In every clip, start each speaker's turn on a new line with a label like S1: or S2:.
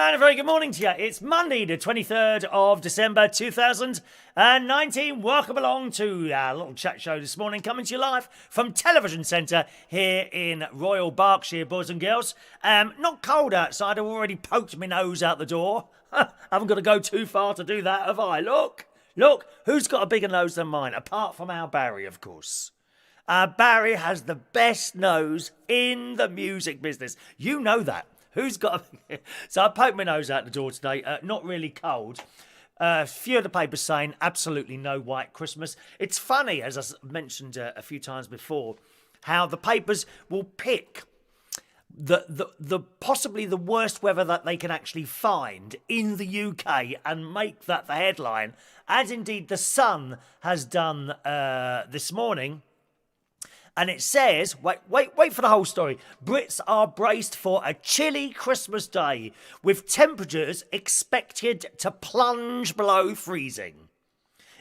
S1: And a very good morning to you. It's Monday, the 23rd of December 2019. Welcome along to our little chat show this morning, coming to you live from Television Centre here in Royal Berkshire, boys and girls. Not cold outside. I've already poked my nose out the door. I haven't got to go too far to do that, have I? Look, who's got a bigger nose than mine? Apart from our Barry, of course. Barry has the best nose in the music business. You know that. Who's got So I poked my nose out the door today. Not really cold. A few of the papers saying absolutely no white Christmas. It's funny, as I mentioned a few times before, how the papers will pick the possibly the worst weather that they can actually find in the UK and make that the headline, as indeed the Sun has done this morning. And it says, wait for the whole story. Brits are braced for a chilly Christmas day with temperatures expected to plunge below freezing.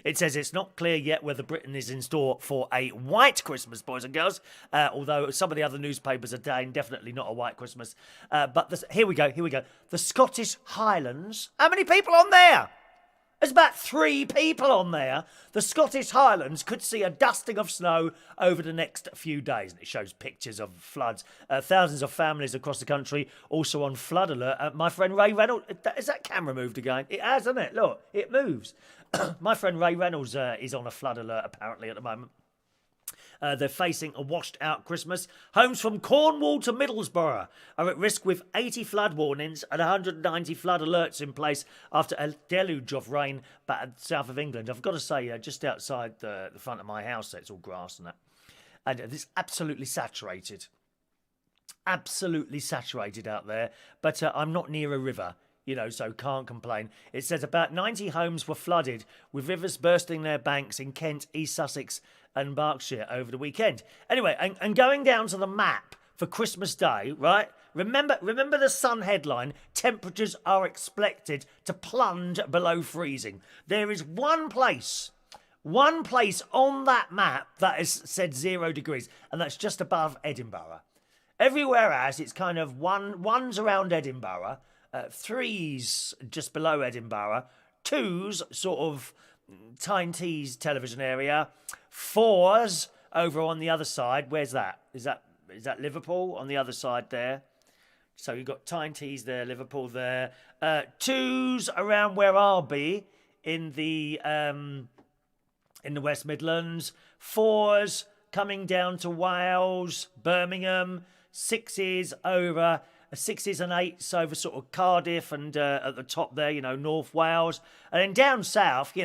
S1: It says it's not clear yet whether Britain is in store for a white Christmas, boys and girls, although some of the other newspapers are saying definitely not a white Christmas. But here we go. The Scottish Highlands. How many people on there? There's about 3 people on there. The Scottish Highlands could see a dusting of snow over the next few days. And it shows pictures of floods. Thousands of families across the country also on flood alert. My friend Ray Reynolds... Is that camera moved again? It has, hasn't it? Look, it moves. My friend Ray Reynolds is on a flood alert apparently at the moment. They're facing a washed-out Christmas. Homes from Cornwall to Middlesbrough are at risk with 80 flood warnings and 190 flood alerts in place after a deluge of rain battered south of England. I've got to say, just outside the front of my house, it's all grass and that. And it's absolutely saturated. Absolutely saturated out there. But I'm not near a river, so can't complain. It says about 90 homes were flooded, with rivers bursting their banks in Kent, East Sussex and Berkshire over the weekend. Anyway, and going down to the map for Christmas Day, right? Remember the Sun headline, temperatures are expected to plunge below freezing. There is one place on that map that is said 0 degrees, and that's just above Edinburgh. Everywhere else, it's kind of one's around Edinburgh, 3's just below Edinburgh, 2's sort of Tyne Tees television area, 4's over on the other side. Where's that? Is that Liverpool on the other side there? So you've got Tyne Tees there, Liverpool there. 2's around where I'll be in the West Midlands. 4's coming down to Wales, Birmingham. 6's over. 6's and 8's over sort of Cardiff and at the top there, North Wales. And then down south,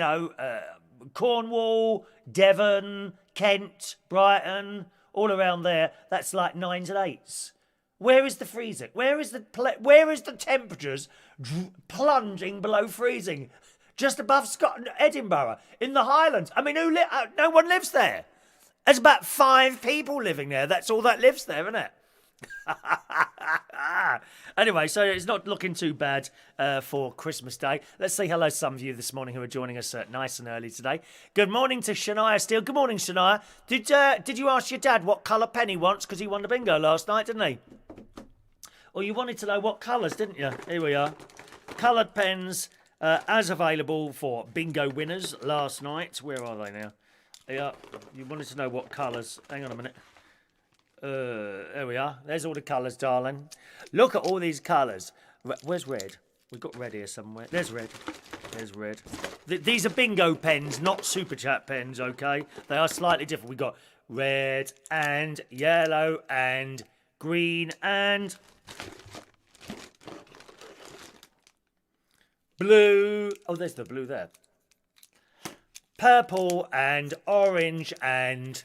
S1: Cornwall, Devon, Kent, Brighton, all around there, that's like 9's and 8's. Where is the freezing? Where is the temperatures plunging below freezing? Just above Scotland, Edinburgh, in the Highlands. I mean, no one lives there. There's about 5 people living there. That's all that lives there, isn't it? Anyway, so it's not looking too bad for Christmas Day. Let's say hello to some of you this morning who are joining us nice and early today. Good morning to Shania Steele. Good morning, Shania. Did you ask your dad what colour pen he wants because he won the bingo last night, didn't he? Or you wanted to know what colours, didn't you? Here we are. Coloured pens as available for bingo winners last night. Where are they now? Yeah, you wanted to know what colours. Hang on a minute. There we are. There's all the colours, darling. Look at all these colours. Where's red? We've got red here somewhere. There's red. There's red. These are bingo pens, not super chat pens, okay? They are slightly different. We've got red and yellow and green and blue. Oh, there's the blue there. Purple and orange and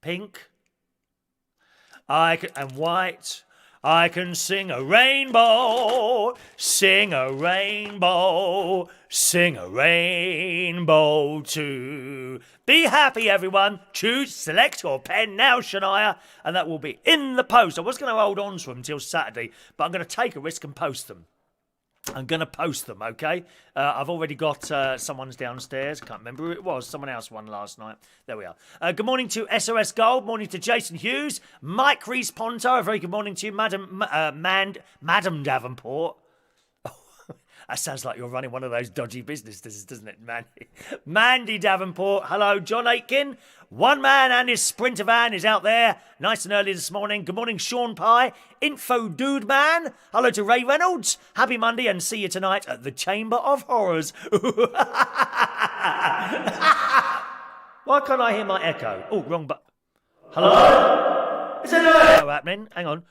S1: pink. And white. I can sing a rainbow, sing a rainbow, sing a rainbow too. Be happy, everyone. Choose, select your pen now, Shania, and that will be in the post. I was going to hold on to them until Saturday, but I'm going to take a risk and post them. I'm going to post them, okay? I've already got someone's downstairs. Can't remember who it was. Someone else won last night. There we are. Good morning to SOS Gold. Morning to Jason Hughes. Mike Rees-Ponto. A very good morning to you, Madam Davenport. That sounds like you're running one of those dodgy businesses, doesn't it, Mandy? Mandy Davenport, hello. John Aitken, one man and his Sprinter van is out there nice and early this morning. Good morning, Sean Pye, Info Dude Man. Hello to Ray Reynolds. Happy Monday and see you tonight at the Chamber of Horrors. Why can't I hear my echo? Oh, wrong button. Hello? Is there no echo happening? Hang on.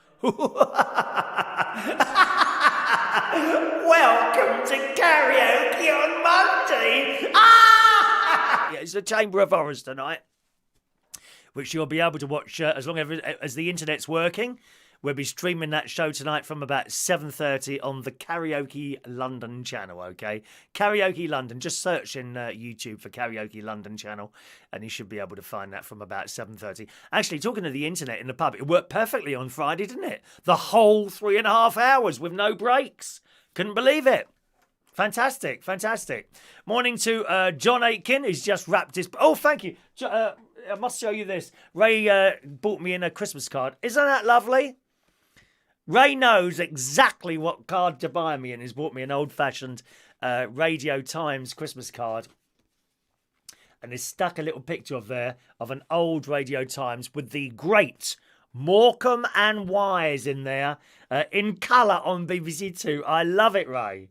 S1: Welcome to karaoke on Monday. Yeah, it's the Chamber of Horrors tonight, which you'll be able to watch as long as the internet's working. We'll be streaming that show tonight from about 7:30 on the Karaoke London channel, okay? Karaoke London, just search in YouTube for Karaoke London channel and you should be able to find that from about 7:30. Actually, talking to the internet in the pub, it worked perfectly on Friday, didn't it? The whole 3.5 hours with no breaks. Couldn't believe it. Fantastic, fantastic. Morning to John Aitken, who's just wrapped his... Oh, thank you. I must show you this. Ray bought me in a Christmas card. Isn't that lovely? Ray knows exactly what card to buy me and has bought me an old-fashioned Radio Times Christmas card. And he's stuck a little picture there of an old Radio Times with the great Morecambe and Wise in there in colour on BBC Two. I love it, Ray.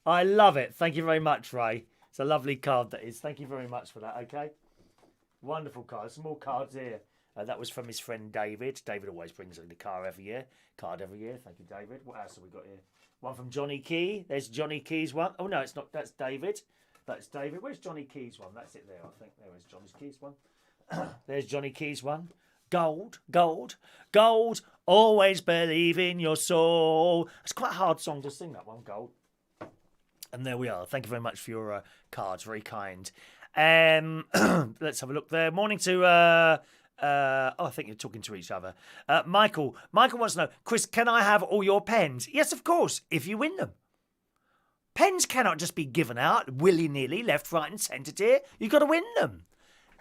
S1: I love it. Thank you very much, Ray. It's a lovely card, that is. Thank you very much for that, okay? Wonderful card. Some more cards here. That was from his friend David. David always brings the card every year. Thank you, David. What else have we got here? One from Johnny Key. There's Johnny Key's one. Oh, no, it's not. That's David. That's David. Where's Johnny Key's one? That's it there, I think. There is Johnny Key's one. There's Johnny Key's one. Gold, gold, gold. Always believe in your soul. It's quite a hard song to sing, that one, Gold. And there we are. Thank you very much for your cards. Very kind. Let's have a look there. Morning to... I think you're talking to each other. Michael. Michael wants to know, Chris, can I have all your pens? Yes, of course, if you win them. Pens cannot just be given out willy-nilly, left, right and centre, dear. You've got to win them.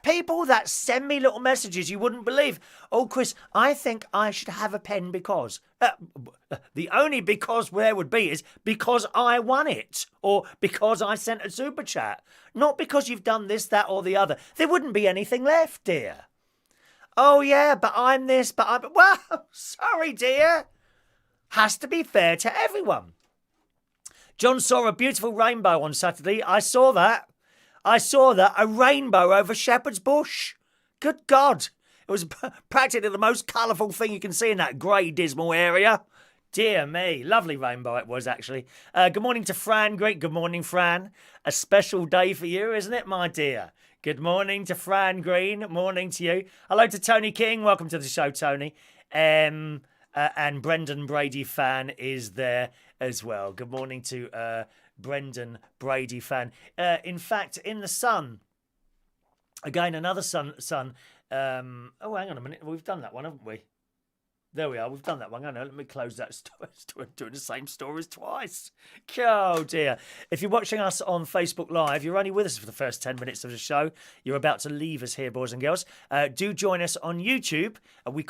S1: People that send me little messages you wouldn't believe. Oh, Chris, I think I should have a pen because... the only because there would be is because I won it. Or because I sent a super chat. Not because you've done this, that or the other. There wouldn't be anything left, dear. Oh, yeah, but I'm this, but I'm... Well, sorry, dear. Has to be fair to everyone. John saw a beautiful rainbow on Saturday. I saw that. A rainbow over Shepherd's Bush. Good God. It was practically the most colourful thing you can see in that grey, dismal area. Dear me. Lovely rainbow it was, actually. Good morning to Fran. Great. Good morning, Fran. A special day for you, isn't it, my dear? Good morning to Fran Green. Morning to you. Hello to Tony King. Welcome to the show, Tony. And Brendan Brady fan is there as well. Good morning to Brendan Brady fan. In fact, in the Sun, again, another Sun. Oh, hang on a minute. We've done that one, haven't we? There we are. We've done that one. I know. Let me close that story. Doing the same stories twice. Oh, dear. If you're watching us on Facebook Live, you're only with us for the first 10 minutes of the show. You're about to leave us here, boys and girls. Do join us on YouTube. We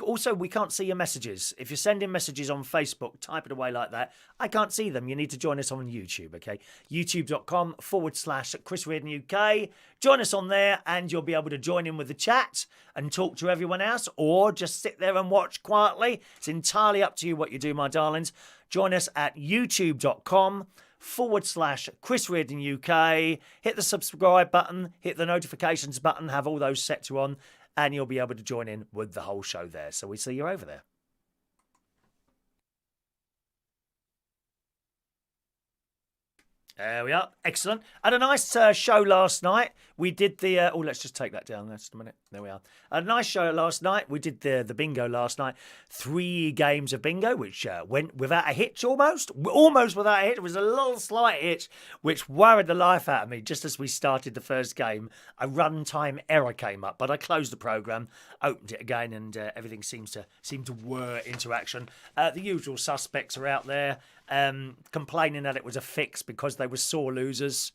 S1: can't see your messages. If you're sending messages on Facebook, type it away like that. I can't see them. You need to join us on YouTube, okay? YouTube.com/Chris Reardon UK. Join us on there and you'll be able to join in with the chat and talk to everyone else or just sit there and watch quietly. It's entirely up to you what you do, my darlings. Join us at youtube.com/Chris Reardon UK. Hit the subscribe button, hit the notifications button, have all those set to on, and you'll be able to join in with the whole show there. So we see you over there. There we are. Excellent. Had a nice show last night. We did the... let's just take that down. Just a minute. There we are. A nice show last night. We did the bingo last night. 3 games of bingo, which went without a hitch almost. Almost without a hitch. It was a little slight hitch, which worried the life out of me. Just as we started the first game, a runtime error came up. But I closed the programme, opened it again, and everything seemed to whir into action. The usual suspects are out there. Complaining that it was a fix because they were sore losers,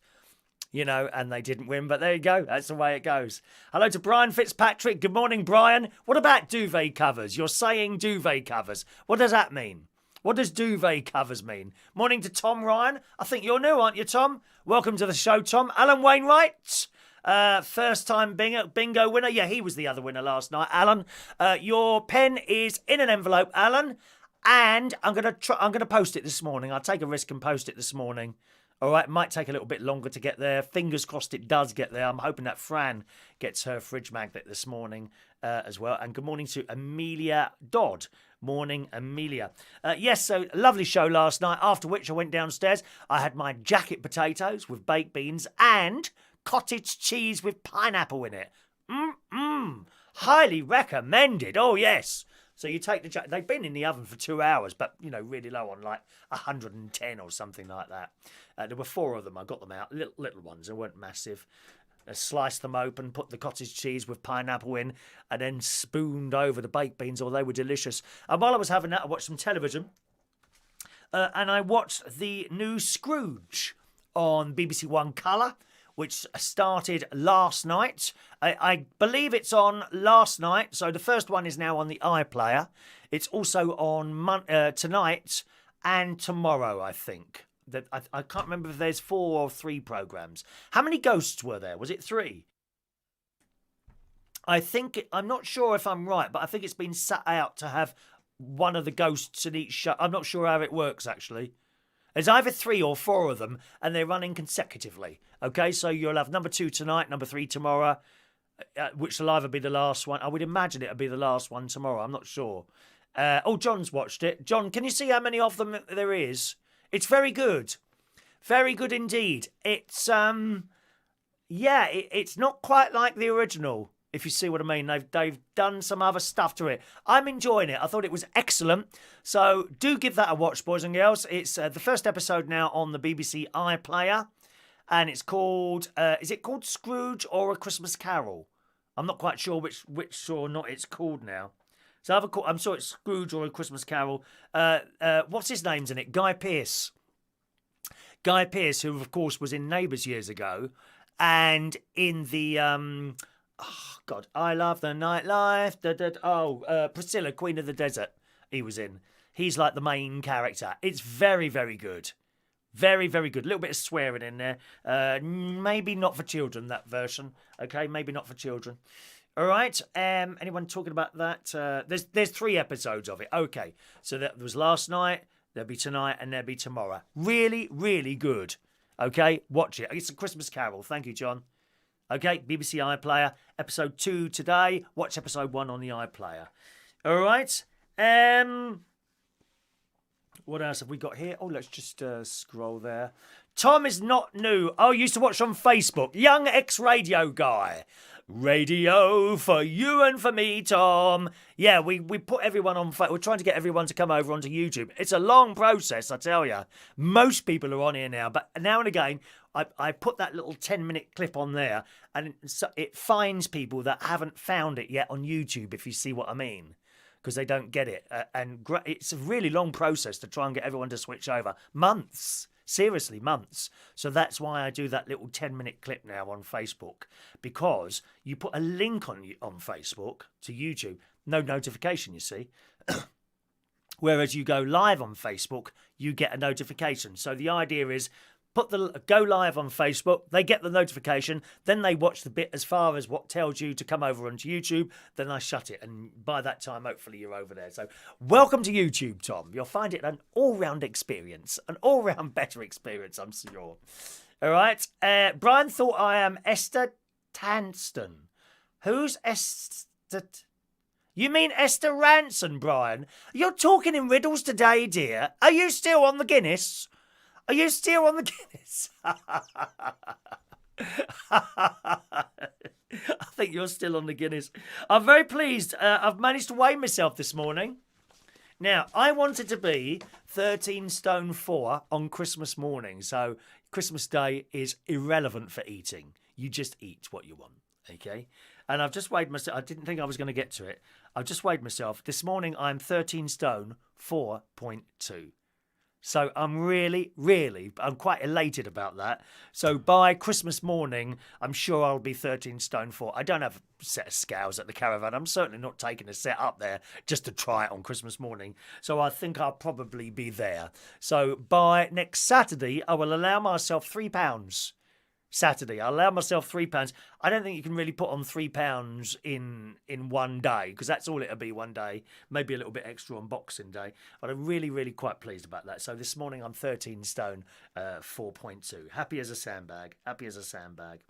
S1: you know, and they didn't win. But there you go. That's the way it goes. Hello to Brian Fitzpatrick. Good morning, Brian. What about duvet covers? You're saying duvet covers. What does that mean? What does duvet covers mean? Morning to Tom Ryan. I think you're new, aren't you, Tom? Welcome to the show, Tom. Alan Wainwright. First time bingo winner. Yeah, he was the other winner last night, Alan. Your pen is in an envelope, Alan. And I'm gonna post it this morning. I'll take a risk and post it this morning. All right, might take a little bit longer to get there. Fingers crossed it does get there. I'm hoping that Fran gets her fridge magnet this morning as well. And good morning to Amelia Dodd. Morning, Amelia. Yes, so lovely show last night, after which I went downstairs. I had my jacket potatoes with baked beans and cottage cheese with pineapple in it. Highly recommended. Oh, yes. So you take the they've been in the oven for 2 hours, but, you know, really low on like 110 or something like that. There were 4 of them. I got them out, little ones. They weren't massive. I sliced them open, put the cottage cheese with pineapple in, and then spooned over the baked beans. Oh, they were delicious. And while I was having that, I watched some television. And I watched the new Scrooge on BBC One Colour, which started last night. I believe it's on last night. So the first one is now on the iPlayer. It's also on tonight and tomorrow, I think. I can't remember if there's 4 or 3 programmes. How many ghosts were there? Was it 3? I'm not sure if I'm right, but I think it's been sat out to have one of the ghosts in each show. I'm not sure how it works, actually. There's either 3 or 4 of them, and they're running consecutively. Okay, so you'll have number 2 tonight, number 3 tomorrow, which will either be the last one. I would imagine it'll be the last one tomorrow. I'm not sure. John's watched it. John, can you see how many of them there is? It's very good. Very good indeed. It's, it's not quite like the original, if you see what I mean. They've done some other stuff to it. I'm enjoying it. I thought it was excellent. So do give that a watch, boys and girls. It's the first episode now on the BBC iPlayer. And it's called, is it called Scrooge or A Christmas Carol? I'm not quite sure which or not it's called now. So I'm sure it's Scrooge or A Christmas Carol. What's his name's in it? Guy Pearce. Guy Pearce, who of course was in Neighbours years ago, and in the I Love the Nightlife. Priscilla, Queen of the Desert. He was in. He's like the main character. It's very, very good. Very, very good. A little bit of swearing in there. Maybe not for children, that version. Okay, maybe not for children. All right. Anyone talking about that? There's 3 episodes of it. Okay. So that was last night. There'll be tonight and there'll be tomorrow. Really, really good. Okay. Watch it. It's A Christmas Carol. Thank you, John. Okay. BBC iPlayer. Episode 2 today. Watch episode 1 on the iPlayer. All right. What else have we got here? Oh, let's just scroll there. Tom is not new. Oh, used to watch on Facebook. Young ex-radio guy. Radio for you and for me, Tom. Yeah, we put everyone on. We're trying to get everyone to come over onto YouTube. It's a long process, I tell you. Most people are on here now, but now and again, I put that little 10-minute clip on there, and it finds people that haven't found it yet on YouTube, if you see what I mean, because they don't get it. And it's a really long process to try and get everyone to switch over. Months. Seriously, months. So that's why I do that little 10-minute clip now on Facebook, because you put a link on Facebook to YouTube, no notification, you see. Whereas you go live on Facebook, you get a notification. So the idea is go live on Facebook, they get the notification, then they watch the bit as far as what tells you to come over onto YouTube, then I shut it, and by that time, hopefully you're over there. So welcome to YouTube, Tom. You'll find it an all-round experience, an all-round better experience, I'm sure. All right. Brian thought I am Esther Tanston. Who's Esther? You mean Esther Ranson, Brian? You're talking in riddles today, dear. Are you still on the Guinness? Are you still on the Guinness? I think you're still on the Guinness. I'm very pleased. I've managed to weigh myself this morning. Now, I wanted to be 13 stone 4 on Christmas morning. So Christmas Day is irrelevant for eating. You just eat what you want, okay? And I've just weighed myself. I didn't think I was going to get to it. I've just weighed myself. This morning, I'm 13 stone 4.2. So I'm I'm quite elated about that. So by Christmas morning, I'm sure I'll be 13 stone 4. I don't have a set of scales at the caravan. I'm certainly not taking a set up there just to try it on Christmas morning. So I think I'll probably be there. So by next Saturday, I will allow myself £3. Saturday, I'll allow myself £3. I don't think you can really put on £3 in one day, because that's all it'll be one day, maybe a little bit extra on Boxing Day. But I'm really quite pleased about that. So this morning I'm 13 stone 4.2. Happy as a sandbag. Happy as a sandbag.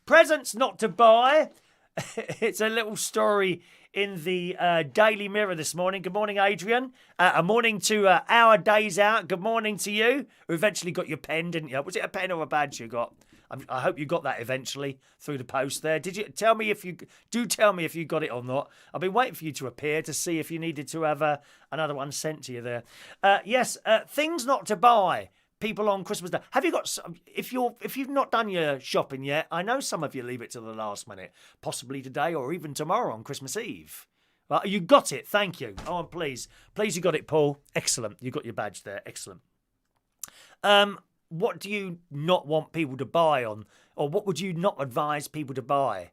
S1: Presents not to buy. It's a little story in the Daily Mirror this morning. Good morning, Adrian. A morning to our days out. Good morning to you, who eventually got your pen, didn't you? Was it a pen or a badge you got? I hope you got that eventually through the post there. Did you? Tell me if you got it or not. I've been waiting for you to appear to see if you needed to have another one sent to you there. Yes, things not to buy. People on Christmas Day. Have you got some, if you've not done your shopping yet, I know some of you leave it to the last minute, possibly today or even tomorrow on Christmas Eve. Well, you got it, thank you. Oh, I'm pleased. Pleased you got it, Paul. Excellent. You got your badge there. Excellent. What do you not want people to buy on, or what would you not advise people to buy?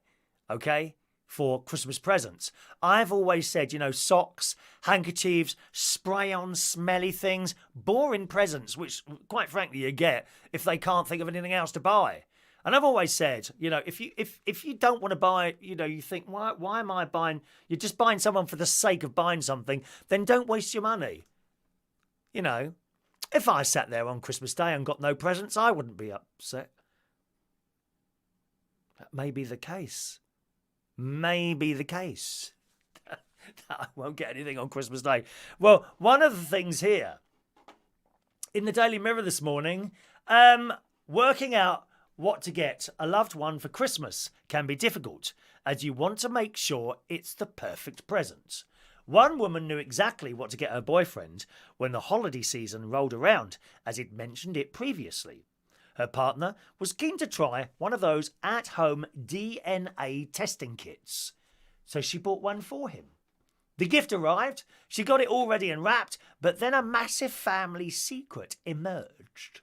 S1: Okay? For Christmas presents. I've always said, socks, handkerchiefs, spray-on smelly things, boring presents, which quite frankly you get if they can't think of anything else to buy. And I've always said, if you don't want to buy, you think, why am I buying? You're just buying someone for the sake of buying something, then don't waste your money. If I sat there on Christmas Day and got no presents, I wouldn't be upset. That may be the case. May be the case. I won't get anything on Christmas Day. Well, one of the things here in the Daily Mirror this morning, working out what to get a loved one for Christmas can be difficult, as you want to make sure it's the perfect present. One woman knew exactly what to get her boyfriend when the holiday season rolled around, as he'd mentioned it previously. Her partner was keen to try one of those at-home DNA testing kits, so she bought one for him. The gift arrived, she got it all ready and wrapped, but then a massive family secret emerged.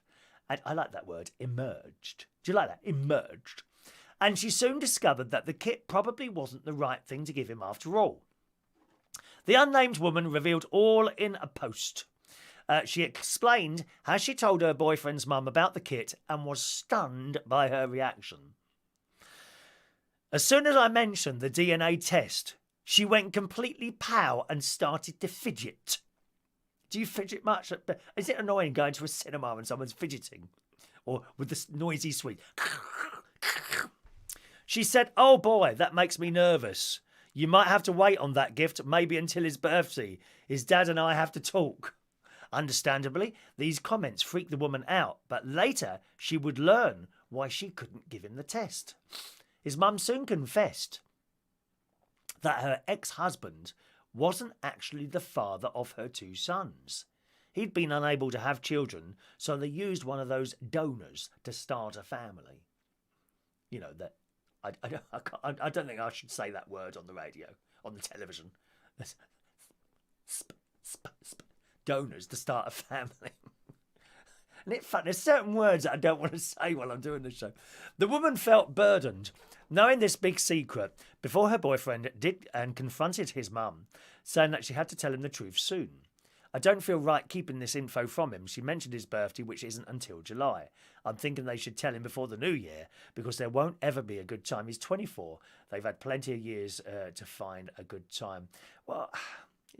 S1: And I like that word, emerged. Do you like that? Emerged. And she soon discovered that the kit probably wasn't the right thing to give him after all. The unnamed woman revealed all in a post. She explained how she told her boyfriend's mum about the kit and was stunned by her reaction. As soon as I mentioned the DNA test, she went completely pow and started to fidget. Do you fidget much? Is it annoying going to a cinema and someone's fidgeting? Or with this noisy squeak? She said, "Oh boy, that makes me nervous. You might have to wait on that gift, maybe until his birthday. His dad and I have to talk." Understandably, these comments freaked the woman out, but later she would learn why she couldn't give him the test. His mum soon confessed that her ex-husband wasn't actually the father of her two sons. He'd been unable to have children, so they used one of those donors to start a family. That I don't think I should say that word on the radio, on the television. Donors to start a family. And it's fun. There's certain words that I don't want to say while I'm doing the show. The woman felt burdened, knowing this big secret, before her boyfriend did and confronted his mum, saying that she had to tell him the truth soon. "I don't feel right keeping this info from him." She mentioned his birthday, which isn't until July. "I'm thinking they should tell him before the new year, because there won't ever be a good time. He's 24. They've had plenty of years to find a good time." Well,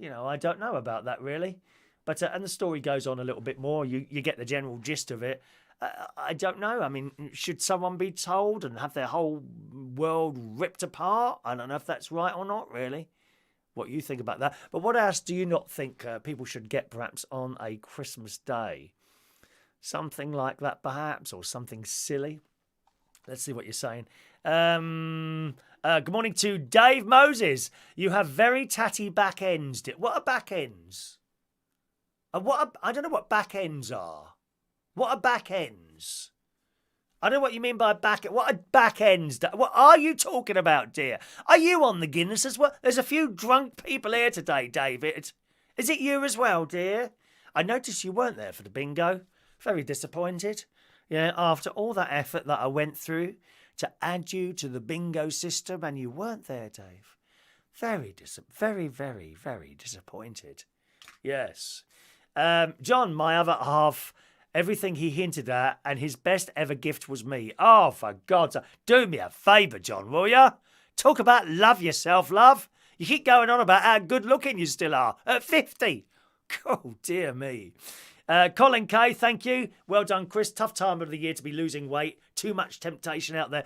S1: I don't know about that, really. But and the story goes on a little bit more. You get the general gist of it. I don't know. I mean, should someone be told and have their whole world ripped apart? I don't know if that's right or not, really. What you think about that. But what else do you not think people should get perhaps on a Christmas Day? Something like that perhaps, or something silly. Let's see what you're saying. Good morning to Dave Moses. You have very tatty back ends. What are back ends? I don't know what back ends are. What are back ends? I don't know what you mean by back. What are back ends? What are you talking about, dear? Are you on the Guinness as well? There's a few drunk people here today, David. Is it you as well, dear? I noticed you weren't there for the bingo. Very disappointed. Yeah, after all that effort that I went through to add you to the bingo system, and you weren't there, Dave. Very, very disappointed. Yes. John, my other half, everything he hinted at, and his best ever gift was me. Oh, for God's sake, do me a favour, John, will ya? Talk about love yourself, love. You keep going on about how good looking you still are at 50. Oh, dear me. Colin K, thank you. Well done, Chris. Tough time of the year to be losing weight. Too much temptation out there.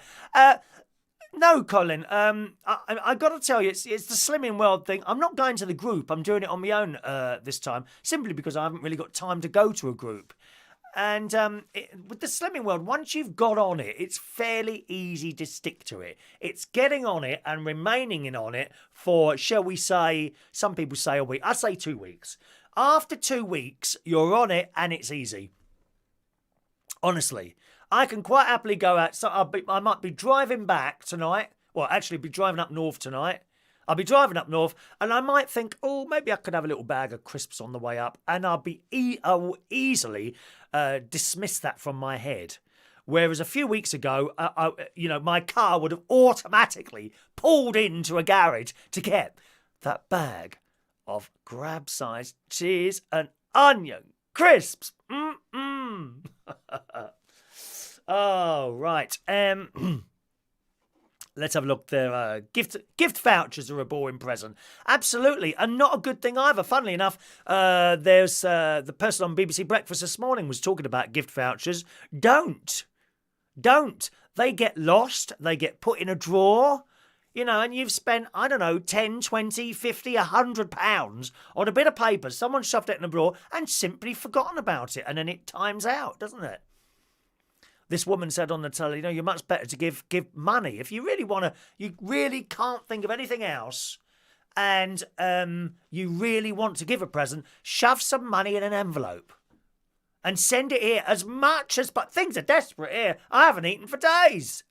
S1: No, Colin. I got to tell you, it's the Slimming World thing. I'm not going to the group. I'm doing it on my own this time, simply because I haven't really got time to go to a group. And with the Slimming World, once you've got on it, it's fairly easy to stick to it. It's getting on it and remaining on it for, shall we say, some people say a week. I say 2 weeks. After 2 weeks, you're on it and it's easy. Honestly, I can quite happily go out. So I might be driving back tonight. Well, actually, be driving up north tonight. I'll be driving up north, and I might think, oh, maybe I could have a little bag of crisps on the way up, and I will easily dismiss that from my head. Whereas a few weeks ago, my car would have automatically pulled into a garage to get that bag of grab-sized cheese and onion crisps. Oh, right. Let's have a look there. Gift vouchers are a boring present. Absolutely. And not a good thing either. Funnily enough, there's the person on BBC Breakfast this morning was talking about gift vouchers. Don't. They get lost. They get put in a drawer. And you've spent, I don't know, 10, 20, 50, £100 on a bit of paper. Someone shoved it in a drawer and simply forgotten about it. And then it times out, doesn't it? This woman said on the telly, you're much better to give money. If you really want to, you really can't think of anything else, and you really want to give a present, shove some money in an envelope and send it here as much as... But things are desperate here. I haven't eaten for days.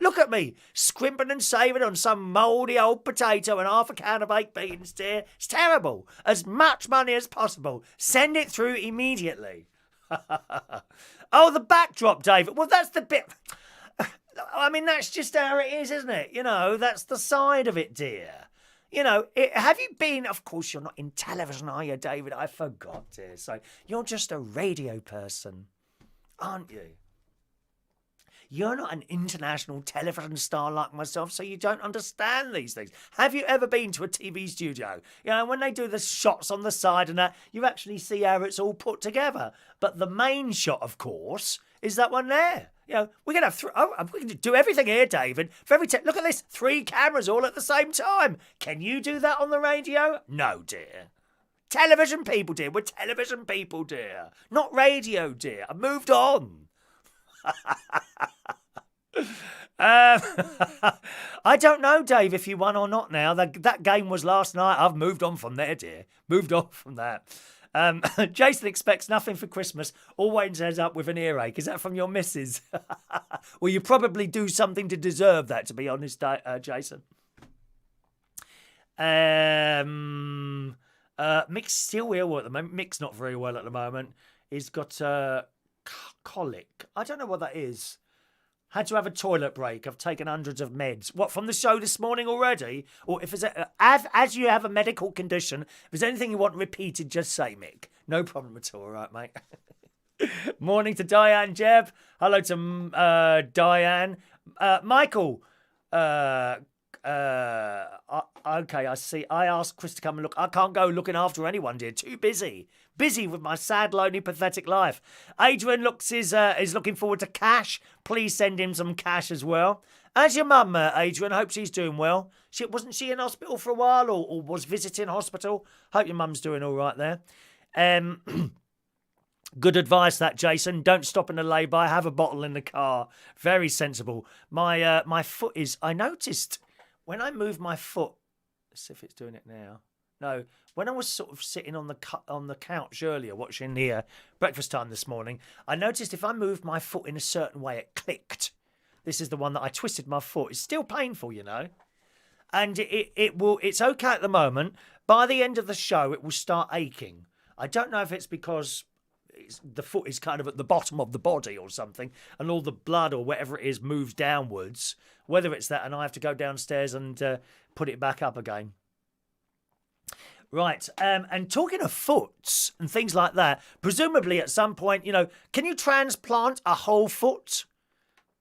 S1: Look at me, scrimping and saving on some mouldy old potato and half a can of baked beans, dear. It's terrible. As much money as possible. Send it through immediately. Oh, the backdrop, David. Well, that's the bit... I mean, that's just how it is, isn't it? That's the side of it, dear. Have you been... Of course, you're not in television, are you, David? I forgot, dear. So you're just a radio person, aren't you? You're not an international television star like myself, so you don't understand these things. Have you ever been to a TV studio? When they do the shots on the side and that, you actually see how it's all put together. But the main shot, of course, is that one there. We can have we can do everything here, David. Look at this, 3 cameras all at the same time. Can you do that on the radio? No, dear. Television people, dear. We're television people, dear. Not radio, dear. I've moved on. I don't know, Dave, if you won or not now. That game was last night. I've moved on from there, dear. Moved on from that. Jason expects nothing for Christmas. Always ends up with an earache. Is that from your missus? Well, you probably do something to deserve that, to be honest, Jason. Mick's still ill at the moment. Mick's not very well at the moment. He's got... colic. I don't know what that is. Had to have a toilet break. I've taken hundreds of meds. What, from the show this morning already? Or if as you have a medical condition, if there's anything you want repeated, just say, Mick. No problem at all, all right, mate? Morning to Diane Jeb. Hello to Diane. Michael. Okay, I see. I asked Chris to come and look. I can't go looking after anyone, dear. Too busy. Busy with my sad, lonely, pathetic life. Adrian is looking forward to cash. Please send him some cash as well. How's your mum, Adrian? Hope she's doing well. Wasn't she in hospital for a while or was visiting hospital? Hope your mum's doing all right there. Good advice, that, Jason. Don't stop in a lay-by. Have a bottle in the car. Very sensible. My foot is... I noticed when I moved my foot... Let's see if it's doing it now. No, when I was sort of sitting on the couch earlier watching the breakfast time this morning, I noticed if I moved my foot in a certain way, it clicked. This is the one that I twisted my foot. It's still painful, and it's okay at the moment. By the end of the show, it will start aching. I don't know if it's because the foot is kind of at the bottom of the body or something, and all the blood or whatever it is moves downwards. Whether it's that, and I have to go downstairs and put it back up again. Right, and talking of foots and things like that, presumably at some point, can you transplant a whole foot?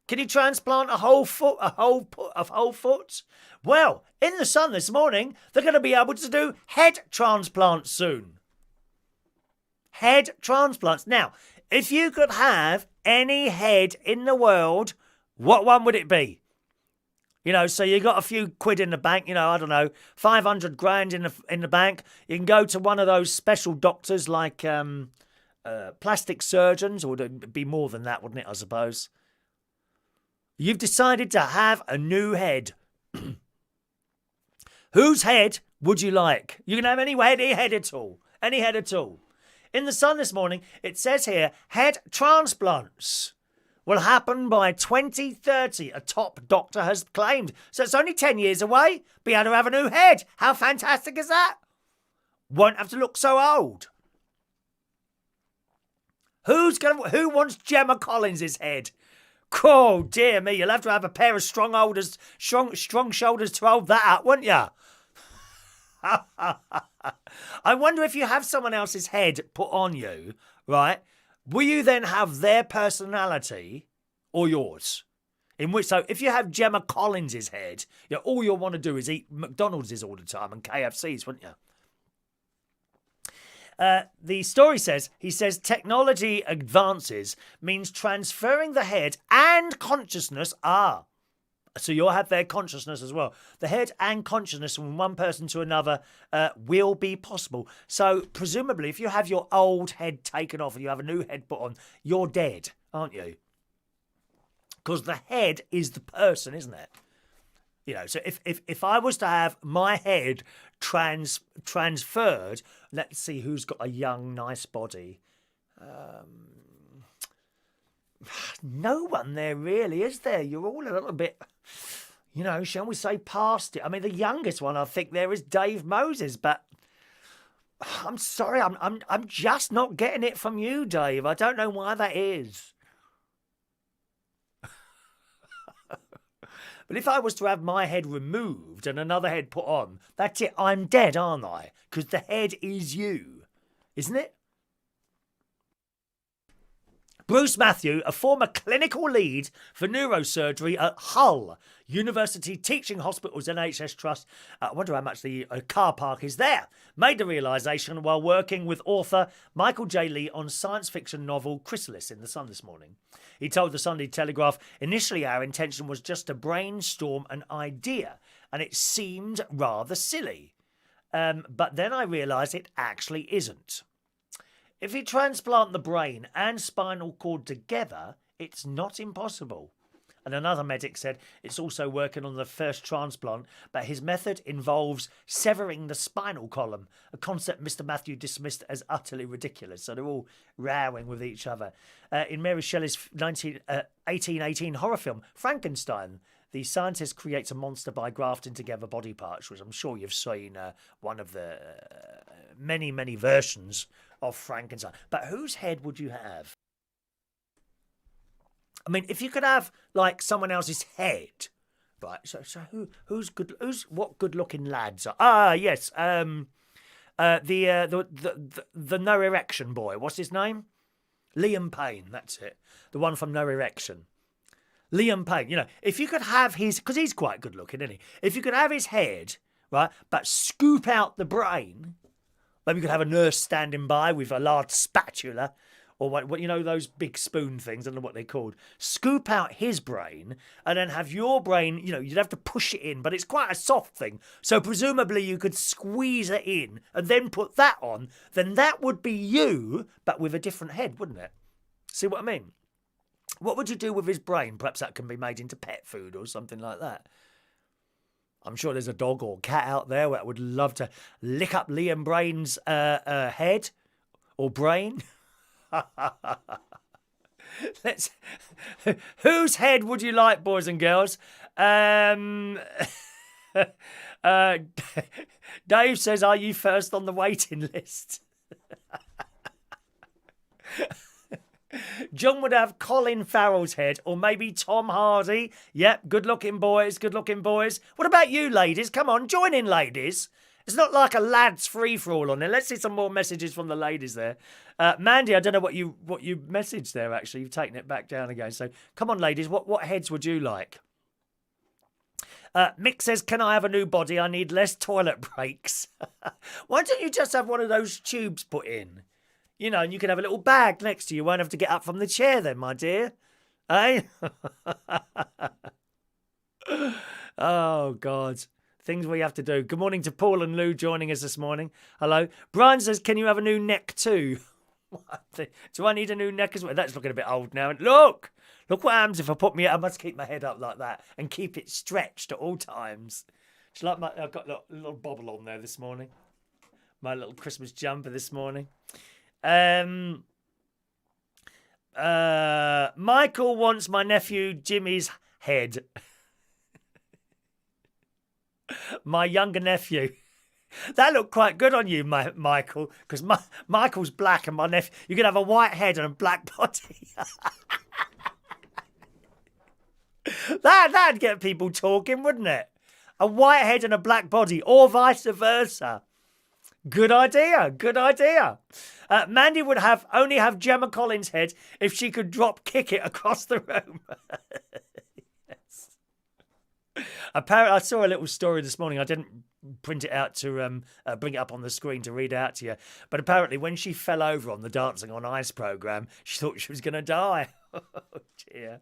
S1: Can you transplant a whole foot, a whole foot? Well, in the Sun this morning, they're going to be able to do head transplants soon. Head transplants. Now, if you could have any head in the world, what one would it be? So you got a few quid in the bank, I don't know, 500 grand in the bank. You can go to one of those special doctors like plastic surgeons, or it'd be more than that, wouldn't it, I suppose? You've decided to have a new head. Whose head would you like? You can have any head at all. Any head at all. In the Sun this morning, it says here, head transplants will happen by 2030, a top doctor has claimed. So it's only 10 years away. Be able to have a new head. How fantastic is that? Won't have to look so old. Who wants Gemma Collins' head? Oh, dear me, you'll have to have a pair of strong shoulders to hold that up, wouldn't you? I wonder if you have someone else's head put on you, right? Will you then have their personality or yours? So if you have Gemma Collins' head, all you'll want to do is eat McDonald's all the time and KFC's, wouldn't you? The story says, technology advances means transferring the head and consciousness. So you'll have their consciousness as well. The head and consciousness from one person to another will be possible. So presumably, if you have your old head taken off and you have a new head put on, you're dead, aren't you? Because the head is the person, isn't it? So if I was to have my head transferred, let's see who's got a young, nice body. No one there really, is there? You're all a little bit, shall we say, past it. I mean, the youngest one I think there is Dave Moses, but I'm sorry, I'm just not getting it from you, Dave. I don't know why that is. But if I was to have my head removed and another head put on, that's it. I'm dead, aren't I? Because the head is you, isn't it? Bruce Matthew, a former clinical lead for neurosurgery at Hull University Teaching Hospitals NHS Trust, I wonder how much the car park is there, made the realisation while working with author Michael J. Lee on science fiction novel Chrysalis in the Sun this morning. He told the Sunday Telegraph, initially our intention was just to brainstorm an idea, and it seemed rather silly. But then I realised it actually isn't. If you transplant the brain and spinal cord together, it's not impossible. And another medic said it's also working on the first transplant, but his method involves severing the spinal column, a concept Mr. Matthew dismissed as utterly ridiculous. So they're all rowing with each other. In Mary Shelley's 1818 horror film, Frankenstein, the scientist creates a monster by grafting together body parts, which I'm sure you've seen one of the many, many versions of Frankenstein. But whose head would you have? I mean, if you could have like someone else's head, right? So what good-looking lads are? Yes, the No Erection boy. What's his name? Liam Payne. That's it. The one from No Erection. Liam Payne. If you could have his, because he's quite good-looking, isn't he? If you could have his head, right, but scoop out the brain. Maybe you could have a nurse standing by with a large spatula, or what those big spoon things. I don't know what they're called. Scoop out his brain, and then have your brain. You'd have to push it in, but it's quite a soft thing. So presumably you could squeeze it in and then put that on. Then that would be you, but with a different head, wouldn't it? See what I mean? What would you do with his brain? Perhaps that can be made into pet food or something like that. I'm sure there's a dog or cat out there that would love to lick up Liam Brain's head or brain. Whose head would you like, boys and girls? Dave says, are you first on the waiting list? John would have Colin Farrell's head, or maybe Tom Hardy. Yep, good-looking boys, good-looking boys. What about you, ladies? Come on, join in, ladies. It's not like a lads free-for-all on there. Let's see some more messages from the ladies there. Mandy, I don't know what you messaged there, actually. You've taken it back down again. So, come on, ladies, what heads would you like? Mick says, can I have a new body? I need less toilet breaks. Why don't you just have one of those tubes put in? You know, and you can have a little bag next to you. You won't have to get up from the chair then, my dear. Eh? Oh, God. Things we have to do. Good morning to Paul and Lou joining us this morning. Hello. Brian says, can you have a new neck too? Do I need a new neck as well? That's looking a bit old now. Look what happens if I put me... I must keep my head up like that and keep it stretched at all times. It's like I've got a little bobble on there this morning. My little Christmas jumper this morning. Michael wants my nephew Jimmy's head. My younger nephew. That looked quite good on you, Michael, because Michael's black and my nephew... You could have a white head and a black body. That'd get people talking, wouldn't it? A white head and a black body, or vice versa. Good idea, good idea. Mandy would only have Gemma Collins' head if she could drop kick it across the room. Yes. Apparently, I saw a little story this morning. I didn't print it out to bring it up on the screen to read out to you. But apparently, when she fell over on the Dancing on Ice programme, she thought she was going to die. Oh, dear.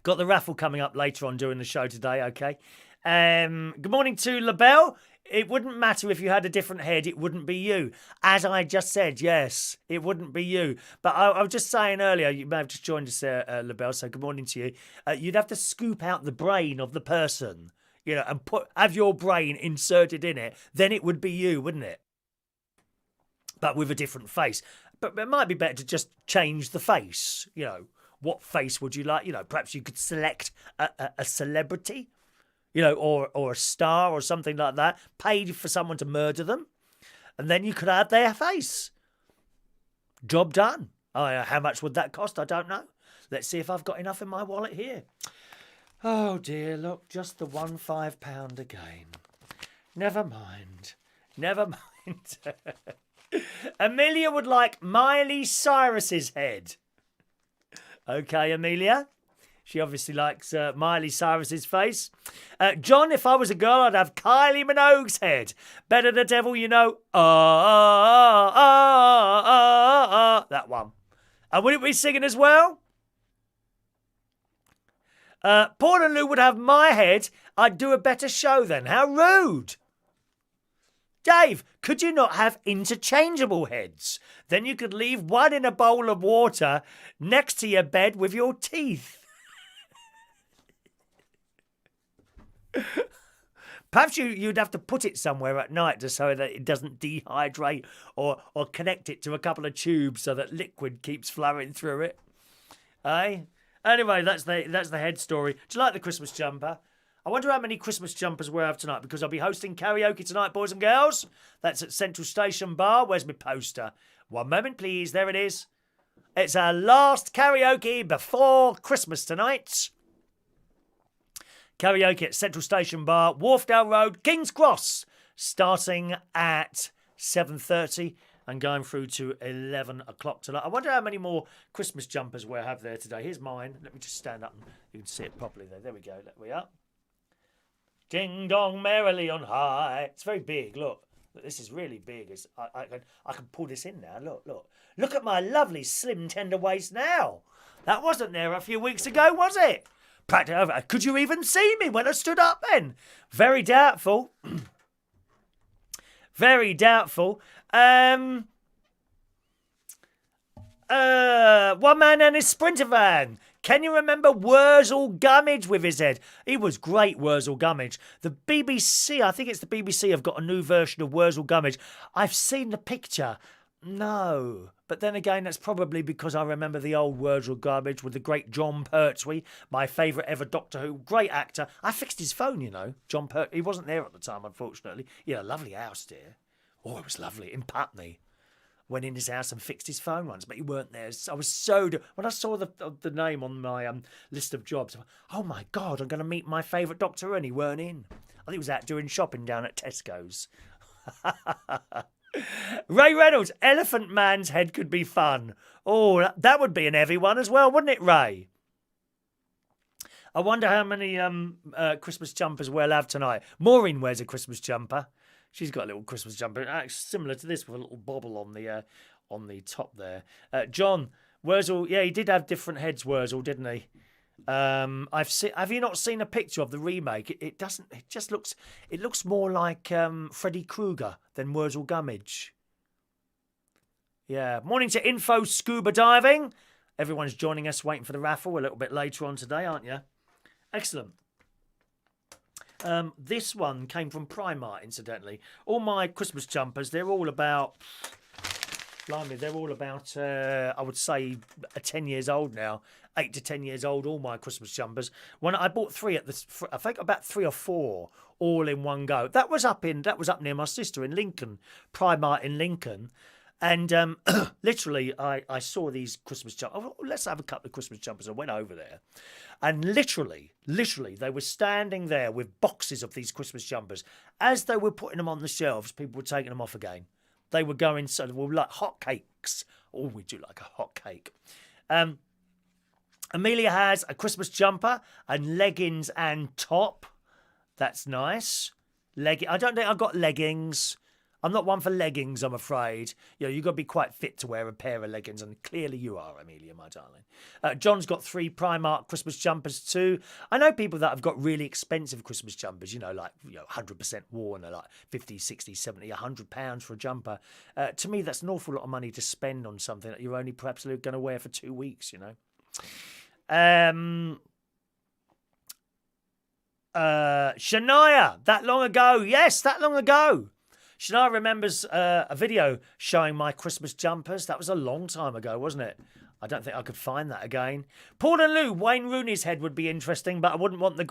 S1: Got the raffle coming up later on during the show today, okay? Good morning to LaBelle. It wouldn't matter if you had a different head. It wouldn't be you. As I just said, yes, it wouldn't be you. But I was just saying earlier, you may have just joined us, LaBelle, so good morning to you. You'd have to scoop out the brain of the person, you know, and have your brain inserted in it. Then it would be you, wouldn't it? But with a different face. But it might be better to just change the face, you know. What face would you like? You know, perhaps you could select a celebrity, you know, or a star or something like that, paid for someone to murder them, and then you could add their face. Job done. Oh, how much would that cost? I don't know. Let's see if I've got enough in my wallet here. Oh, dear, look, just the £15 again. Never mind. Never mind. Amelia would like Miley Cyrus's head. Okay, Amelia. She obviously likes Miley Cyrus's face. John, if I was a girl, I'd have Kylie Minogue's head. Better the devil, you know. That one. And would it be singing as well? Paul and Lou would have my head. I'd do a better show then. How rude. Dave, could you not have interchangeable heads? Then you could leave one in a bowl of water next to your bed with your teeth. Perhaps you'd have to put it somewhere at night just so that it doesn't dehydrate, or connect it to a couple of tubes so that liquid keeps flowing through it. Eh? Anyway, that's the head story. Do you like the Christmas jumper? I wonder how many Christmas jumpers we have tonight, because I'll be hosting karaoke tonight, boys and girls. That's at Central Station Bar. Where's my poster? One moment, please. There it is. It's our last karaoke before Christmas tonight. Karaoke at Central Station Bar, Wharfdale Road, King's Cross, starting at 7:30 and going through to 11 o'clock tonight. I wonder how many more Christmas jumpers we'll have there today. Here's mine. Let me just stand up and you can see it properly there. There we go. There we are. Ding dong merrily on high. It's very big. Look, this is really big. I can pull this in now. Look at my lovely slim tender waist now. That wasn't there a few weeks ago, was it? Could you even see me when I stood up then? Very doubtful. Very doubtful. One man and his Sprinter van. Can you remember Wurzel Gummidge with his head? He was great, Wurzel Gummidge. The BBC, I think it's the BBC, have got a new version of Wurzel Gummidge. I've seen the picture. No. But then again, that's probably because I remember the old Wurzel Gummidge with the great Jon Pertwee, my favourite ever Doctor Who, great actor. I fixed his phone, you know. Jon Pertwee, he wasn't there at the time, unfortunately. He had a lovely house, dear. Oh, it was lovely, in Putney. went in his house and fixed his phone once, but he weren't there. I was when I saw the name on my list of jobs, I went, oh my God, I'm going to meet my favourite doctor, and he weren't in. I think he was out doing shopping down at Tesco's. Ray Reynolds, Elephant Man's head could be fun. Oh, that would be an heavy one as well, wouldn't it, Ray? I wonder how many Christmas jumpers we'll have tonight. Maureen wears a Christmas jumper. She's got a little Christmas jumper, similar to this, with a little bobble on the top there. John Wurzel, yeah, he did have different heads, Wurzel, didn't he? Have you not seen a picture of the remake? It doesn't. It just looks. It looks more like Freddy Krueger than Wurzel Gummidge. Yeah. Morning to Info Scuba Diving. Everyone's joining us, waiting for the raffle a little bit later on today, aren't you? Excellent. This one came from Primark, incidentally. All my Christmas jumpers, they're all about. Blimey, they're all about, I would say, 10 years old now. 8 to 10 years old, all my Christmas jumpers. When I bought 3 I think about 3 or 4 all in one go. That was up near my sister in Lincoln, Primark in Lincoln. And literally, I saw these Christmas jumpers. Oh, let's have a couple of Christmas jumpers. I went over there. And literally, they were standing there with boxes of these Christmas jumpers. As they were putting them on the shelves, people were taking them off again. They were going, so they were like hotcakes. Oh, we do like a hot cake. Amelia has a Christmas jumper and leggings and top. That's nice. I don't think I've got leggings. I'm not one for leggings, I'm afraid. You've got to be quite fit to wear a pair of leggings, and clearly you are, Amelia, my darling. John's got 3 Primark Christmas jumpers too. I know people that have got really expensive Christmas jumpers, like 100% worn, like 50, 60, 70, £100 for a jumper. To me, that's an awful lot of money to spend on something that you're only perhaps going to wear for 2 weeks, Shania, that long ago. Yes, that long ago. Shania remembers a video showing my Christmas jumpers. That was a long time ago, wasn't it? I don't think I could find that again. Paul and Lou, Wayne Rooney's head would be interesting, but I wouldn't want the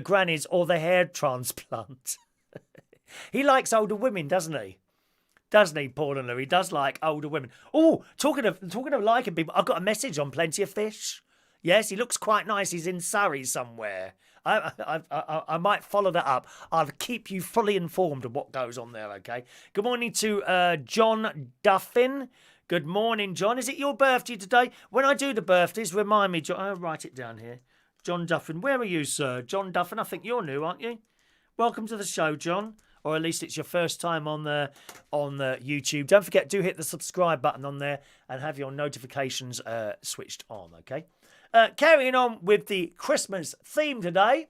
S1: grannies or the hair transplant. He likes older women, doesn't he? Doesn't he, Paul and Lou? He does like older women. Oh, talking of liking people, I've got a message on Plenty of Fish. Yes, he looks quite nice. He's in Surrey somewhere. I might follow that up. I'll keep you fully informed of what goes on there, okay? Good morning to John Duffin. Good morning, John. Is it your birthday today? When I do the birthdays, remind me, John. I'll write it down here. John Duffin. Where are you, sir? John Duffin. I think you're new, aren't you? Welcome to the show, John. Or at least it's your first time on the YouTube. Don't forget, do hit the subscribe button on there and have your notifications switched on, okay? Carrying on with the Christmas theme today.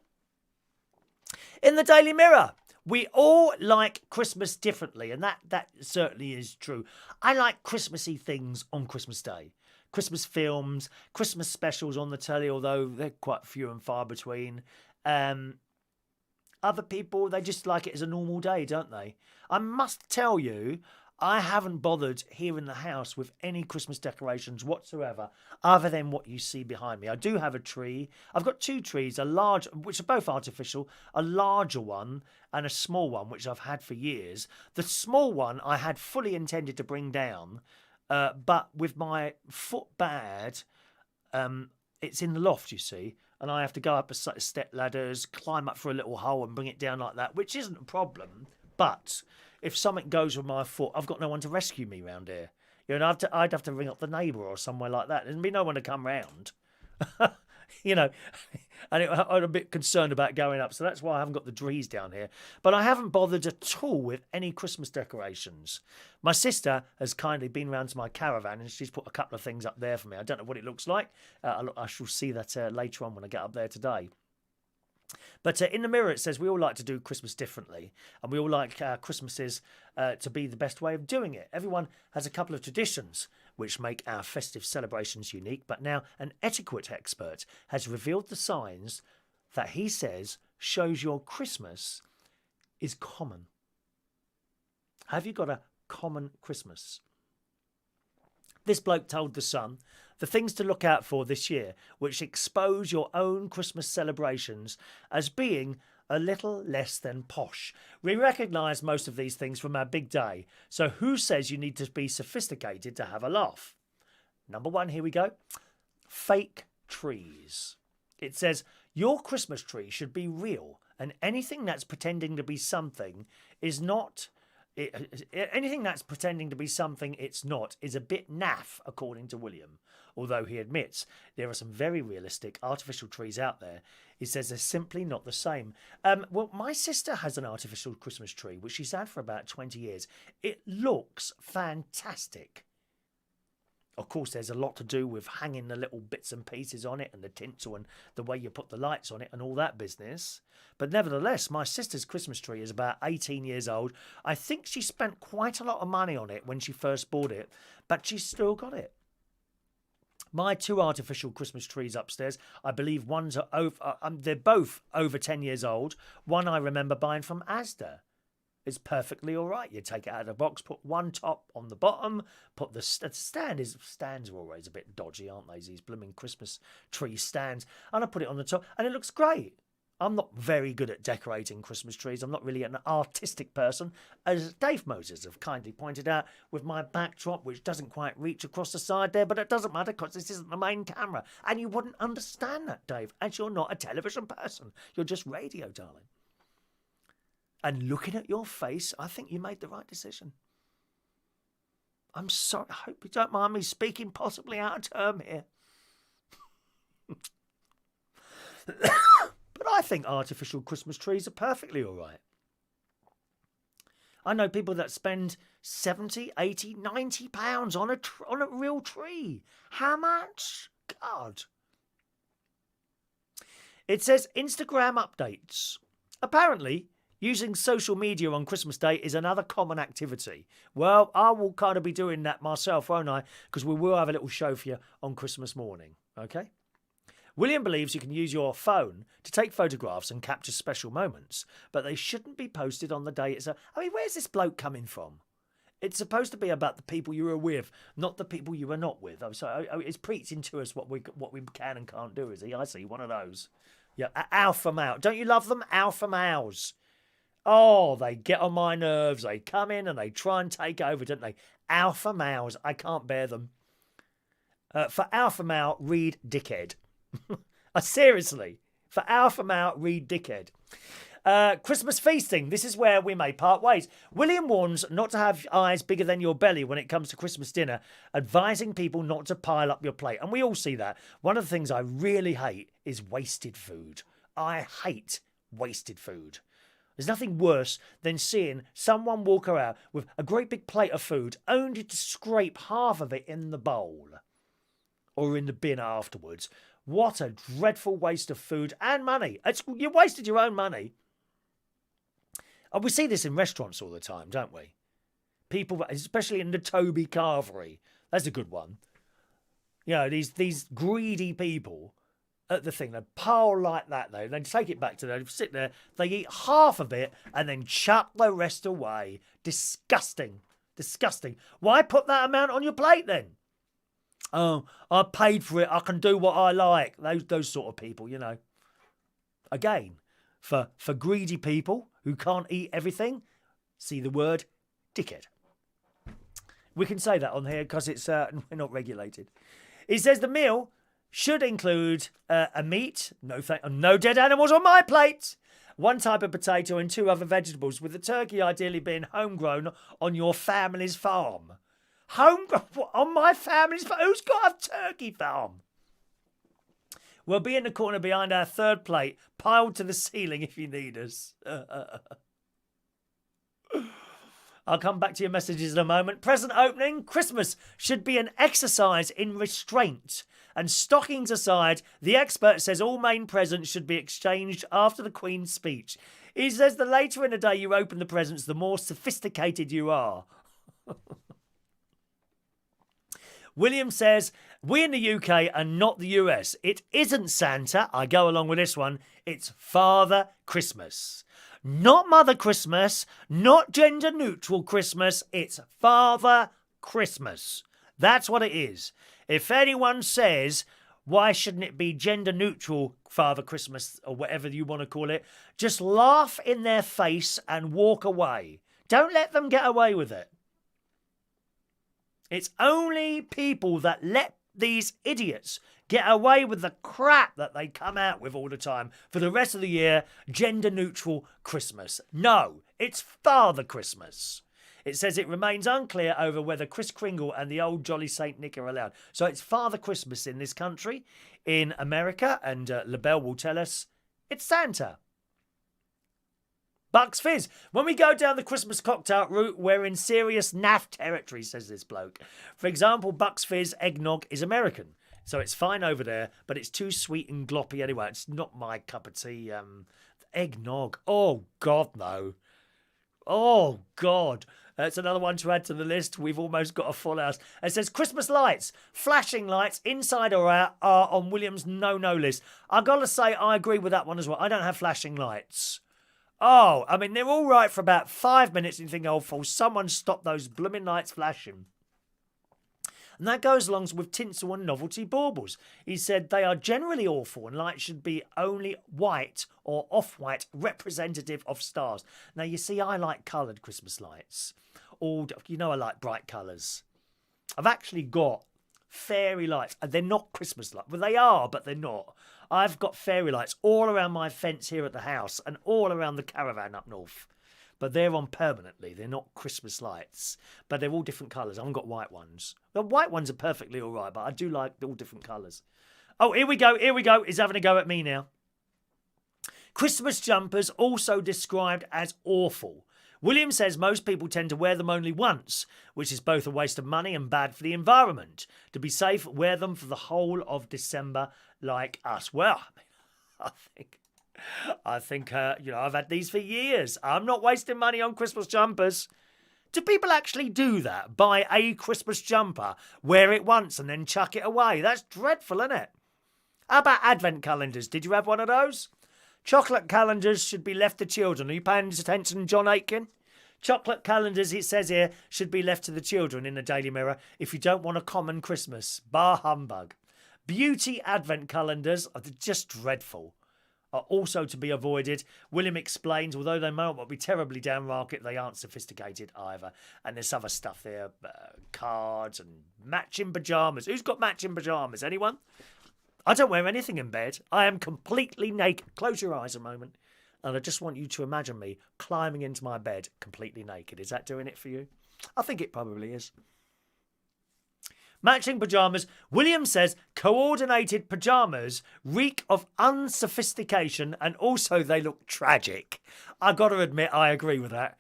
S1: In the Daily Mirror, we all like Christmas differently, and that certainly is true. I like Christmassy things on Christmas Day. Christmas films, Christmas specials on the telly, although they're quite few and far between. Other people, they just like it as a normal day, don't they? I must tell you, I haven't bothered here in the house with any Christmas decorations whatsoever, other than what you see behind me. I do have a tree. I've got 2 trees, a large, which are both artificial, a larger one and a small one, which I've had for years. The small one I had fully intended to bring down, but with my foot bad, it's in the loft, you see, and I have to go up a set of step ladders, climb up for a little hole and bring it down like that, which isn't a problem, but if something goes with my foot, I've got no one to rescue me round here. I'd have to ring up the neighbour or somewhere like that. There'd be no one to come round. And I'm a bit concerned about going up, so that's why I haven't got the trees down here. But I haven't bothered at all with any Christmas decorations. My sister has kindly been round to my caravan and she's put a couple of things up there for me. I don't know what it looks like. I shall see that later on when I get up there today. But in the Mirror, it says we all like to do Christmas differently, and we all like Christmases to be the best way of doing it. Everyone has a couple of traditions which make our festive celebrations unique, but now an etiquette expert has revealed the signs that he says shows your Christmas is common. Have you got a common Christmas? This bloke told The Sun the things to look out for this year, which expose your own Christmas celebrations as being a little less than posh. We recognise most of these things from our big day. So who says you need to be sophisticated to have a laugh? Number one, here we go. Fake trees. It says, your Christmas tree should be real, and anything that's pretending to be something is not... anything that's pretending to be something it's not is a bit naff, according to William. Although he admits there are some very realistic artificial trees out there. He says they're simply not the same. Well, my sister has an artificial Christmas tree, which she's had for about 20 years. It looks fantastic. Of course, there's a lot to do with hanging the little bits and pieces on it and the tinsel and the way you put the lights on it and all that business. But nevertheless, my sister's Christmas tree is about 18 years old. I think she spent quite a lot of money on it when she first bought it, but she's still got it. My two artificial Christmas trees upstairs, I believe one's over, they're both over 10 years old. One I remember buying from Asda. It's perfectly all right. You take it out of the box, put one top on the bottom, put the stands are always a bit dodgy, aren't they? These blooming Christmas tree stands. And I put it on the top and it looks great. I'm not very good at decorating Christmas trees. I'm not really an artistic person, as Dave Moses have kindly pointed out, with my backdrop, which doesn't quite reach across the side there, but it doesn't matter because this isn't the main camera. And you wouldn't understand that, Dave, as you're not a television person. You're just radio, darling. And looking at your face, I think you made the right decision. I'm sorry. I hope you don't mind me speaking possibly out of term here. But I think artificial Christmas trees are perfectly all right. I know people that spend 70, 80, 90 pounds on a real tree. How much? God. It says Instagram updates. Apparently, using social media on Christmas Day is another common activity. Well, I will kind of be doing that myself, won't I? Because we will have a little show for you on Christmas morning, okay? William believes you can use your phone to take photographs and capture special moments, but they shouldn't be posted on the day itself. I mean, where's this bloke coming from? It's supposed to be about the people you were with, not the people you were not with. So it's preaching to us what we can and can't do, is he? I see, one of those. Yeah, alpha male. Don't you love them? Alpha males. Oh, they get on my nerves. They come in and they try and take over, don't they? Alpha males. I can't bear them. For alpha male, read dickhead. Seriously. For alpha male, read dickhead. Christmas feasting. This is where we may part ways. William warns not to have eyes bigger than your belly when it comes to Christmas dinner, advising people not to pile up your plate. And we all see that. One of the things I really hate is wasted food. I hate wasted food. There's nothing worse than seeing someone walk around with a great big plate of food only to scrape half of it in the bowl or in the bin afterwards. What a dreadful waste of food and money. You wasted your own money. And we see this in restaurants all the time, don't we? People, especially in the Toby Carvery. That's a good one. You know, these greedy people at the thing, they pile like that though, they take it back to them, sit there, they eat half of it and then chuck the rest away. Disgusting. Disgusting. Why put that amount on your plate then? Oh, I paid for it, I can do what I like. Those sort of people, you know. Again, for greedy people who can't eat everything, see the word dickhead. We can say that on here because it's we're not regulated. It says the meal should include a meat, no dead animals on my plate, one type of potato and two other vegetables, with the turkey ideally being homegrown on your family's farm. Homegrown on my family's farm? Who's got a turkey farm? We'll be in the corner behind our third plate, piled to the ceiling if you need us. I'll come back to your messages in a moment. Present opening. Christmas should be an exercise in restraint. And stockings aside, the expert says all main presents should be exchanged after the Queen's speech. He says the later in the day you open the presents, the more sophisticated you are. William says, we in the UK are not the US. It isn't Santa. I go along with this one. It's Father Christmas. Not Mother Christmas, not gender-neutral Christmas. It's Father Christmas. That's what it is. If anyone says, Why shouldn't it be gender neutral, Father Christmas, or whatever you want to call it? Just laugh in their face and walk away. Don't let them get away with it. It's only people that let these idiots get away with the crap that they come out with all the time for the rest of the year, gender neutral Christmas. No, it's Father Christmas. It says it remains unclear over whether Kris Kringle and the old Jolly Saint Nick are allowed. So it's Father Christmas in this country. In America, and LaBelle will tell us, it's Santa. Bucks Fizz. When we go down the Christmas cocktail route, we're in serious naff territory, says this bloke. For example, Bucks Fizz eggnog is American. So it's fine over there, but it's too sweet and gloppy anyway. It's not my cup of tea. Eggnog. Oh, God, no. Oh, God. That's another one to add to the list. We've almost got a full house. It says Christmas lights, flashing lights, inside or out, are on William's no-no list. I've got to say, I agree with that one as well. I don't have flashing lights. Oh, I mean, they're all right for about 5 minutes and you think, oh, fool, someone stop those blooming lights flashing. And that goes along with tinsel and novelty baubles. He said they are generally awful and lights should be only white or off-white, representative of stars. Now, you see, I like coloured Christmas lights. You know I like bright colours. I've actually got fairy lights. And they're not Christmas lights. Well, they are, but they're not. I've got fairy lights all around my fence here at the house and all around the caravan up north. But they're on permanently. They're not Christmas lights. But they're all different colours. I haven't got white ones. The white ones are perfectly all right, but I do like all different colours. Oh, here we go. Here we go. He's having a go at me now. Christmas jumpers also described as awful. William says most people tend to wear them only once, which is both a waste of money and bad for the environment. To be safe, wear them for the whole of December like us. Well, I think I've had these for years. I'm not wasting money on Christmas jumpers. Do people actually do that? Buy a Christmas jumper, wear it once and then chuck it away? That's dreadful, isn't it? How about advent calendars? Did you have one of those? Chocolate calendars should be left to children. Are you paying attention, John Aitken? Chocolate calendars, it says here, should be left to the children in the Daily Mirror if you don't want a common Christmas. Bar humbug. Beauty advent calendars are just dreadful. Are also to be avoided. William explains, although they might not be terribly downmarket, they aren't sophisticated either. And there's other stuff there, cards and matching pyjamas. Who's got matching pyjamas? Anyone? I don't wear anything in bed. I am completely naked. Close your eyes a moment. And I just want you to imagine me climbing into my bed completely naked. Is that doing it for you? I think it probably is. Matching pyjamas. William says coordinated pyjamas reek of unsophistication and also they look tragic. I've got to admit, I agree with that.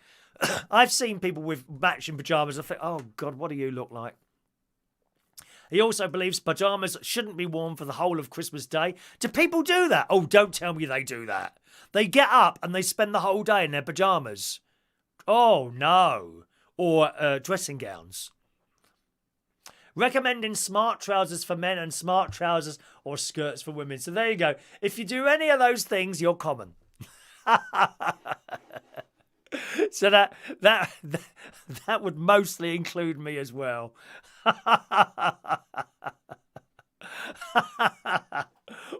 S1: I've seen people with matching pyjamas. I think, oh God, what do you look like? He also believes pyjamas shouldn't be worn for the whole of Christmas Day. Do people do that? Oh, don't tell me they do that. They get up and they spend the whole day in their pyjamas. Oh, no. Or dressing gowns. Recommending smart trousers for men and smart trousers or skirts for women. So there you go. If you do any of those things, you're common. So that would mostly include me as well.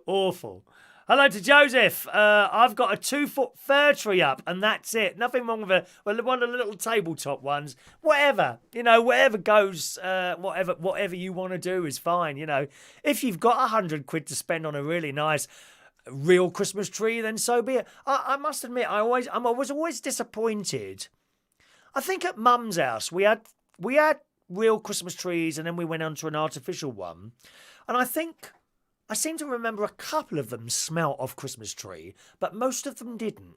S1: Awful. Hello to Joseph. I've got a 2-foot fir tree up, and that's it. Nothing wrong with one of the little tabletop ones. Whatever, whatever goes. Whatever you want to do is fine. If you've got £100 to spend on a really nice real Christmas tree, then so be it. I must admit, I was always disappointed. I think at Mum's house we had real Christmas trees, and then we went on to an artificial one, and I seem to remember a couple of them smelt of Christmas tree, but most of them didn't.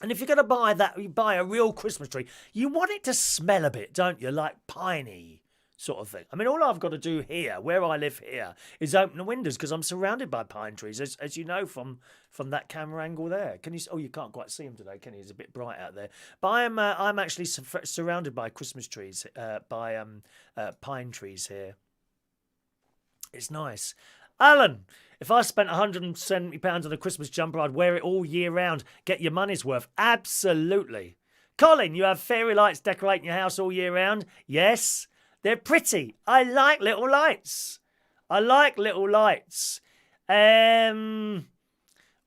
S1: And if you're going to buy that, you buy a real Christmas tree, you want it to smell a bit, don't you? Like piney sort of thing. I mean, all I've got to do here, where I live here, is open the windows because I'm surrounded by pine trees, as you know from that camera angle there. Can you? Oh, you can't quite see them today, can you? It's a bit bright out there. But I'm actually surrounded by Christmas trees, by pine trees here. It's nice. Alan, if I spent £170 on a Christmas jumper, I'd wear it all year round. Get your money's worth. Absolutely. Colin, you have fairy lights decorating your house all year round? Yes. They're pretty. I like little lights. I like little lights. Where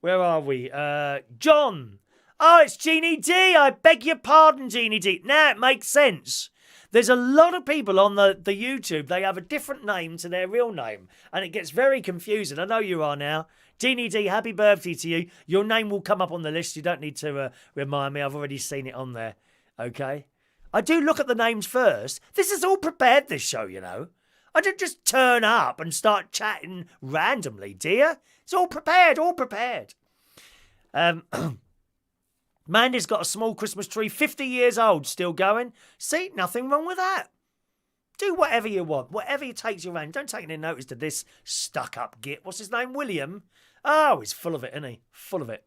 S1: are we? John. Oh, it's Jeannie D. I beg your pardon, Jeannie D. Now it makes sense. There's a lot of people on the YouTube, they have a different name to their real name, and it gets very confusing. I know you are now. Jeannie D, happy birthday to you. Your name will come up on the list. You don't need to remind me. I've already seen it on there. Okay? I do look at the names first. This is all prepared, this show, you know. I don't just turn up and start chatting randomly, dear. It's all prepared, all prepared. Mandy's got a small Christmas tree, 50 years old, still going. See, nothing wrong with that. Do whatever you want, whatever takes your around. Don't take any notice to this stuck-up git. What's his name? William? Oh, he's full of it, isn't he? Full of it.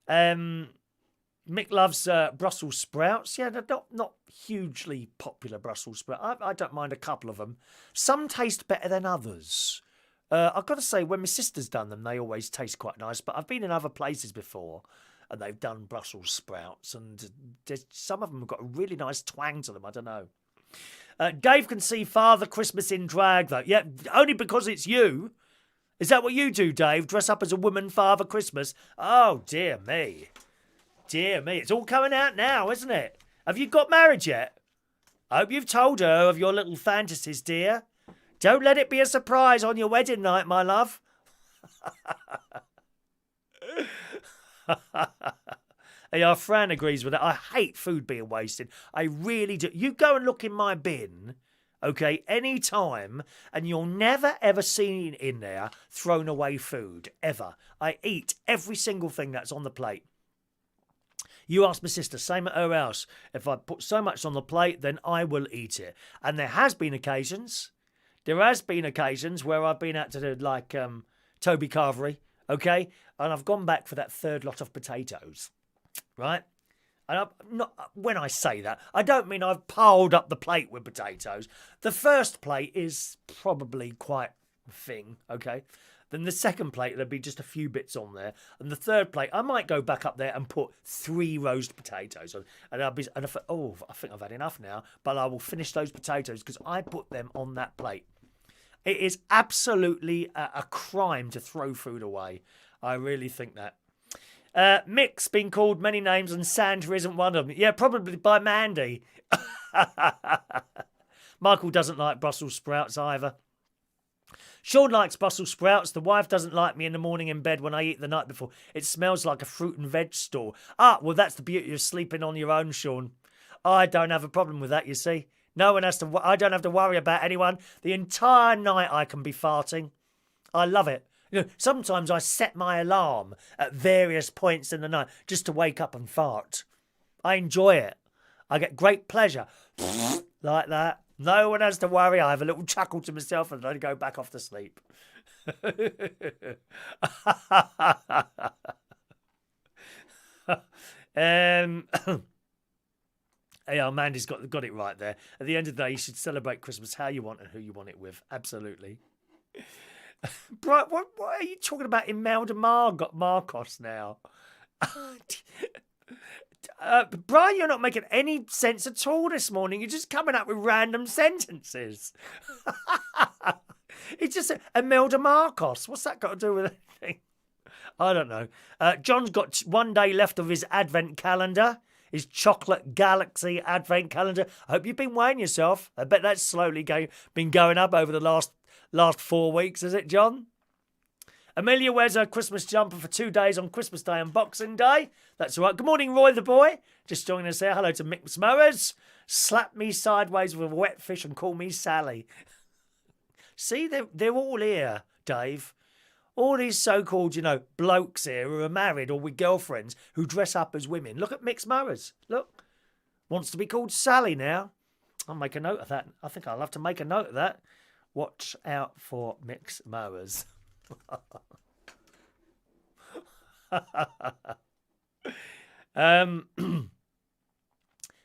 S1: Mick loves Brussels sprouts. Yeah, they're not hugely popular Brussels sprouts. I don't mind a couple of them. Some taste better than others. I've got to say, when my sister's done them, they always taste quite nice. But I've been in other places before, and they've done Brussels sprouts, and some of them have got a really nice twang to them. I don't know. Dave can see Father Christmas in drag, though. Yeah, only because it's you. Is that what you do, Dave? Dress up as a woman, Father Christmas? Oh, dear me. Dear me. It's all coming out now, isn't it? Have you got married yet? I hope you've told her of your little fantasies, dear. Don't let it be a surprise on your wedding night, my love. Yeah, Fran agrees with that. I hate food being wasted. I really do. You go and look in my bin, okay, any time, and you'll never ever see in there thrown away food, ever. I eat every single thing that's on the plate. You ask my sister, same at her house. If I put so much on the plate, then I will eat it. And there has been occasions where I've been out to do, like Toby Carvery, okay, and I've gone back for that third lot of potatoes, right? And I'm not, when I say that, I don't mean I've piled up the plate with potatoes. The first plate is probably quite a thing, okay? Then the second plate, there'll be just a few bits on there. And the third plate, I might go back up there and put 3 roast potatoes on. And I think I've had enough now. But I will finish those potatoes because I put them on that plate. It is absolutely a crime to throw food away. I really think that. Mick's been called many names and Santa isn't one of them. Yeah, probably by Mandy. Michael doesn't like Brussels sprouts either. Sean likes Brussels sprouts. The wife doesn't like me in the morning in bed when I eat the night before. It smells like a fruit and veg store. Ah, well, that's the beauty of sleeping on your own, Sean. I don't have a problem with that, you see. No one has to. I don't have to worry about anyone. The entire night I can be farting. I love it. You know, sometimes I set my alarm at various points in the night just to wake up and fart. I enjoy it. I get great pleasure. Like that. No one has to worry. I have a little chuckle to myself and then go back off to sleep. Yeah, Mandy's got it right there. At the end of the day, you should celebrate Christmas how you want and who you want it with. Absolutely. Brian, what are you talking about Imelda Marcos now? Brian, you're not making any sense at all this morning. You're just coming up with random sentences. It's just Imelda Marcos. What's that got to do with anything? I don't know. John's got 1 day left of his advent calendar. His chocolate galaxy advent calendar. I hope you've been weighing yourself. I bet that's slowly been going up over the last 4 weeks, is it, John? Amelia wears her Christmas jumper for 2 days on Christmas Day and Boxing Day. That's all right. Good morning, Roy the boy. Just joining us there. Hello to Mick Smowers. Slap me sideways with a wet fish and call me Sally. See, they're all here, Dave. All these so-called, blokes here who are married or with girlfriends who dress up as women. Look at Mick Smowers. Look. Wants to be called Sally now. I'll make a note of that. I think I'll have to make a note of that. Watch out for Mick Smowers.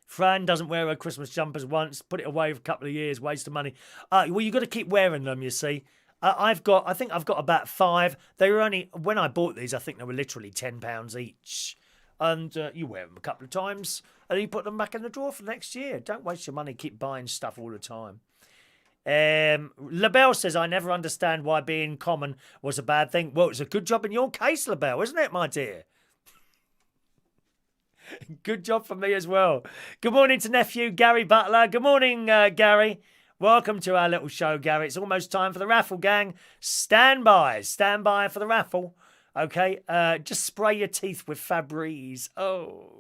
S1: Fran doesn't wear her Christmas jumpers once. Put it away for a couple of years. Waste of money. Well, you've got to keep wearing them, you see. I think I've got about 5. They were only, when I bought these, I think they were literally £10 each. And you wear them a couple of times and you put them back in the drawer for next year. Don't waste your money. Keep buying stuff all the time. LaBelle says, I never understand why being common was a bad thing. Well, it's a good job in your case, LaBelle, isn't it, my dear? Good job for me as well. Good morning to nephew Gary Butler. Good morning, Gary. Welcome to our little show, Gary. It's almost time for the raffle, gang. Stand by for the raffle. Okay, just spray your teeth with Febreze. Oh,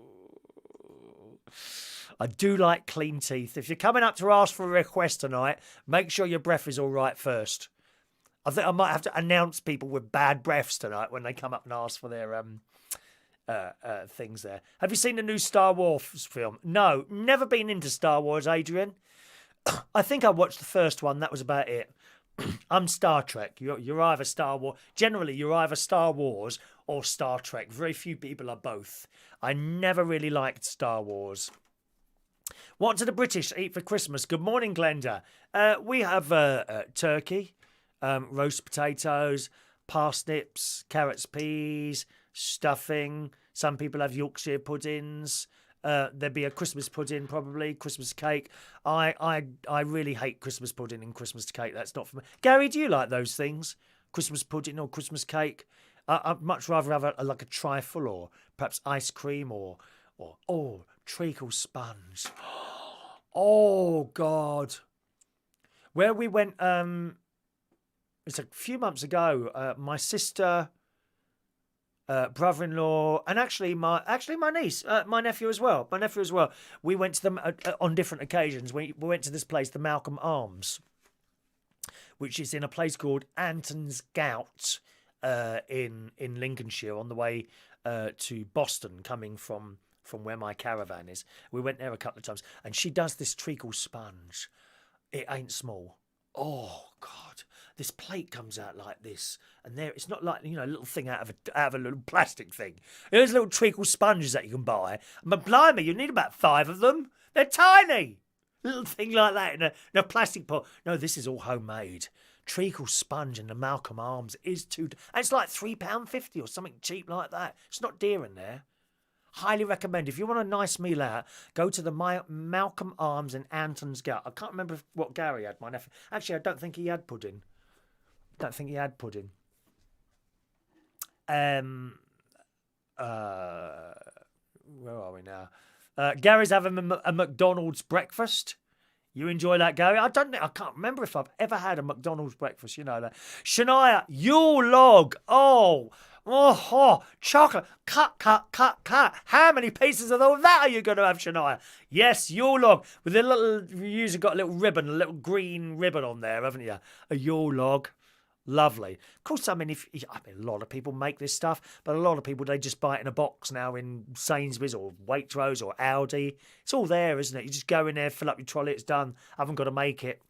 S1: I do like clean teeth. If you're coming up to ask for a request tonight, make sure your breath is all right first. I think I might have to announce people with bad breaths tonight when they come up and ask for their things there. Have you seen the new Star Wars film? No, never been into Star Wars, Adrian. I think I watched the first one. That was about it. I'm Star Trek. You're either Star Wars. Generally, you're either Star Wars or Star Trek. Very few people are both. I never really liked Star Wars. What do the British eat for Christmas? Good morning, Glenda. We have turkey, roast potatoes, parsnips, carrots, peas, stuffing. Some people have Yorkshire puddings. There'd be a Christmas pudding, probably Christmas cake. I really hate Christmas pudding and Christmas cake. That's not for me. Gary, do you like those things? Christmas pudding or Christmas cake? I'd much rather have like a trifle or perhaps ice cream or treacle sponge. Oh God! Where we went, it's a few months ago. My sister. Brother-in-law, and actually my niece, my nephew as well. We went to them on different occasions. We went to this place, the Malcolm Arms, which is in a place called Anton's Gout in Lincolnshire, on the way to Boston, coming from where my caravan is. We went there a couple of times, and she does this treacle sponge. It ain't small. Oh God. This plate comes out like this, and there it's not like, a little thing out of a little plastic thing. There's little treacle sponges that you can buy. But blimey, you need about 5 of them. They're tiny, little thing like that in a plastic pot. No, this is all homemade. Treacle sponge in the Malcolm Arms is and it's like £3.50 or something cheap like that. It's not dear in there. Highly recommend. If you want a nice meal out, go to the Malcolm Arms in Anton's Gout. I can't remember what Gary had, my nephew. Actually, I don't think he had pudding. Where are we now? Gary's having a McDonald's breakfast. You enjoy that, Gary? I can't remember if I've ever had a McDonald's breakfast. You know that. Shania, Yule log. Chocolate. Cut. How many pieces of that are you going to have, Shania? Yes, Yule log. With a little, you usually got a little ribbon, a little green ribbon on there, haven't you? A Yule log. Lovely. Of course, I mean, a lot of people make this stuff, but a lot of people, they just buy it in a box now in Sainsbury's or Waitrose or Aldi. It's all there, isn't it? You just go in there, fill up your trolley, it's done. I haven't got to make it.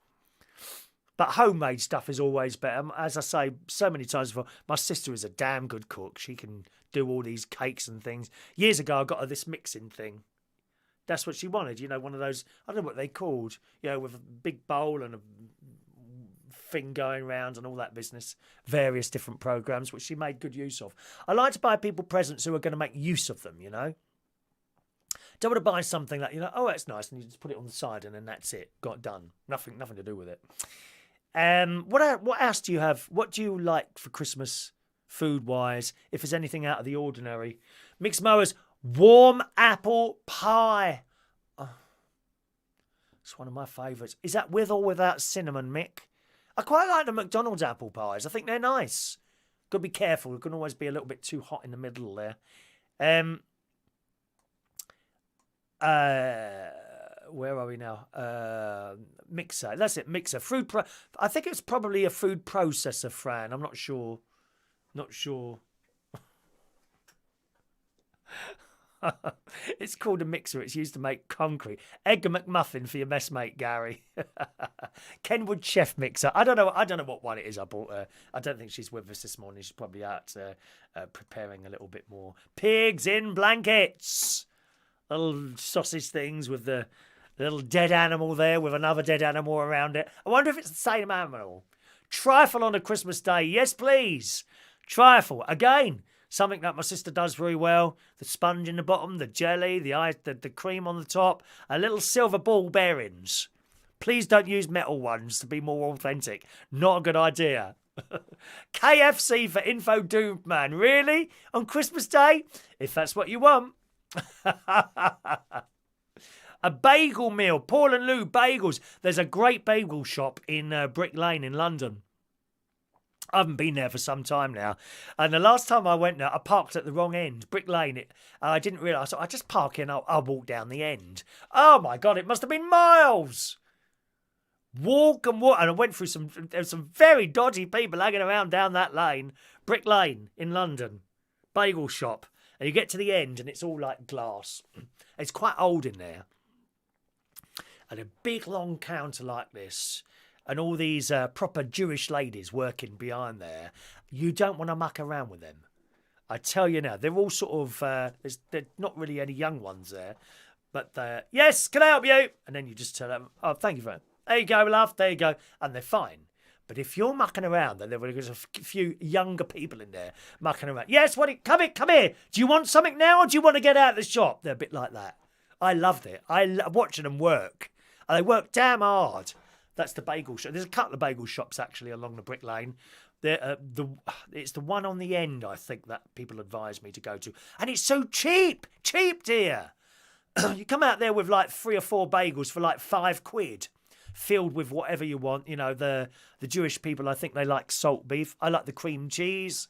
S1: But homemade stuff is always better. As I say so many times before, my sister is a damn good cook. She can do all these cakes and things. Years ago, I got her this mixing thing. That's what she wanted, one of those, I don't know what they called, with a big bowl and a thing going round and all that business, various different programs which she made good use of. I like to buy people presents who are going to make use of them. Don't want to buy something that that's nice and you just put it on the side and then that's it, got done, nothing to do with it. What else do you have? What do you like for Christmas food wise, if there's anything out of the ordinary? Mixed Mowers, warm apple pie. It's one of my favourites. Is that with or without cinnamon, Mick? I quite like the McDonald's apple pies. I think they're nice. Got to be careful. It can always be a little bit too hot in the middle there. Where are we now? Mixer. That's it, mixer. I think it's probably a food processor, Fran. I'm not sure. It's called a mixer. It's used to make concrete. Egg McMuffin for your messmate, Gary. Kenwood chef mixer. I don't know what one it is. I bought her. I don't think she's with us this morning. She's probably out preparing a little bit more. Pigs in blankets. Little sausage things with the little dead animal there with another dead animal around it. I wonder if it's the same animal. Trifle on a Christmas day. Yes, please. Trifle. Again, something that my sister does very well. The sponge in the bottom, the jelly, the cream on the top, a little silver ball bearings. Please don't use metal ones to be more authentic. Not a good idea. KFC for Info Doomed Man. Really? On Christmas Day? If that's what you want. A bagel meal. Paul and Lou Bagels. There's a great bagel shop in Brick Lane in London. I haven't been there for some time now. And the last time I went there, I parked at the wrong end. Brick Lane. I didn't realise. I just park in. I'll walk down the end. Oh, my God. It must have been miles. Walk and walk. And I went through there's some very dodgy people hanging around down that lane. Brick Lane in London. Bagel shop. And you get to the end and it's all like glass. It's quite old in there. And a big long counter like this. And all these proper Jewish ladies working behind there. You don't want to muck around with them. I tell you now, they're all sort of, there's not really any young ones there. But, yes, can I help you? And then you just tell them, oh, thank you, Fran. There you go, love, there you go. And they're fine. But if you're mucking around, then there's a few younger people in there mucking around. Yes, come here. Do you want something now or do you want to get out of the shop? They're a bit like that. I loved it. I love watching them work. And they work damn hard. That's the bagel shop. There's a couple of bagel shops, actually, along the Brick Lane. It's the one on the end, I think, that people advise me to go to. And it's so cheap. Cheap, dear. You come out there with like 3 or 4 bagels for like £5, filled with whatever you want. You know, the Jewish people, I think they like salt beef. I like the cream cheese.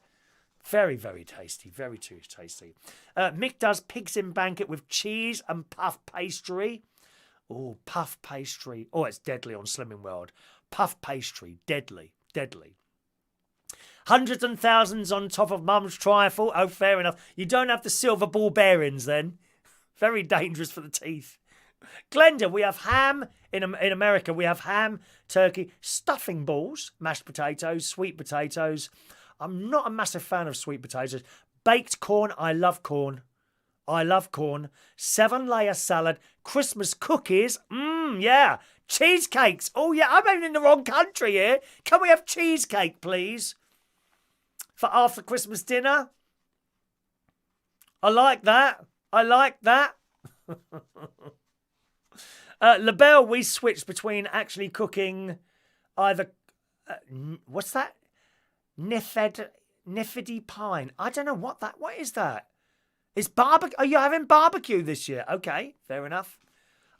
S1: Very, very tasty. Very tasty. Mick does pigs in blanket with cheese and puff pastry. Oh, puff pastry. Oh, it's deadly on Slimming World. Puff pastry. Deadly. Hundreds and thousands on top of mum's trifle. Oh, fair enough. You don't have the silver ball bearings then. Very dangerous for the teeth. Glenda, we have ham. In America, we have ham, turkey, stuffing balls, mashed potatoes, sweet potatoes. I'm not a massive fan of sweet potatoes. Baked corn. I love corn. 7-layer salad, Christmas cookies. Yeah. Cheesecakes. Oh, yeah, I'm in the wrong country here. Can we have cheesecake, please? For after Christmas dinner? I like that. LaBelle, we switched between actually cooking either... what's that? Nifidi pine. I don't know what is that? It's barbecue. Are you having barbecue this year? Okay, fair enough.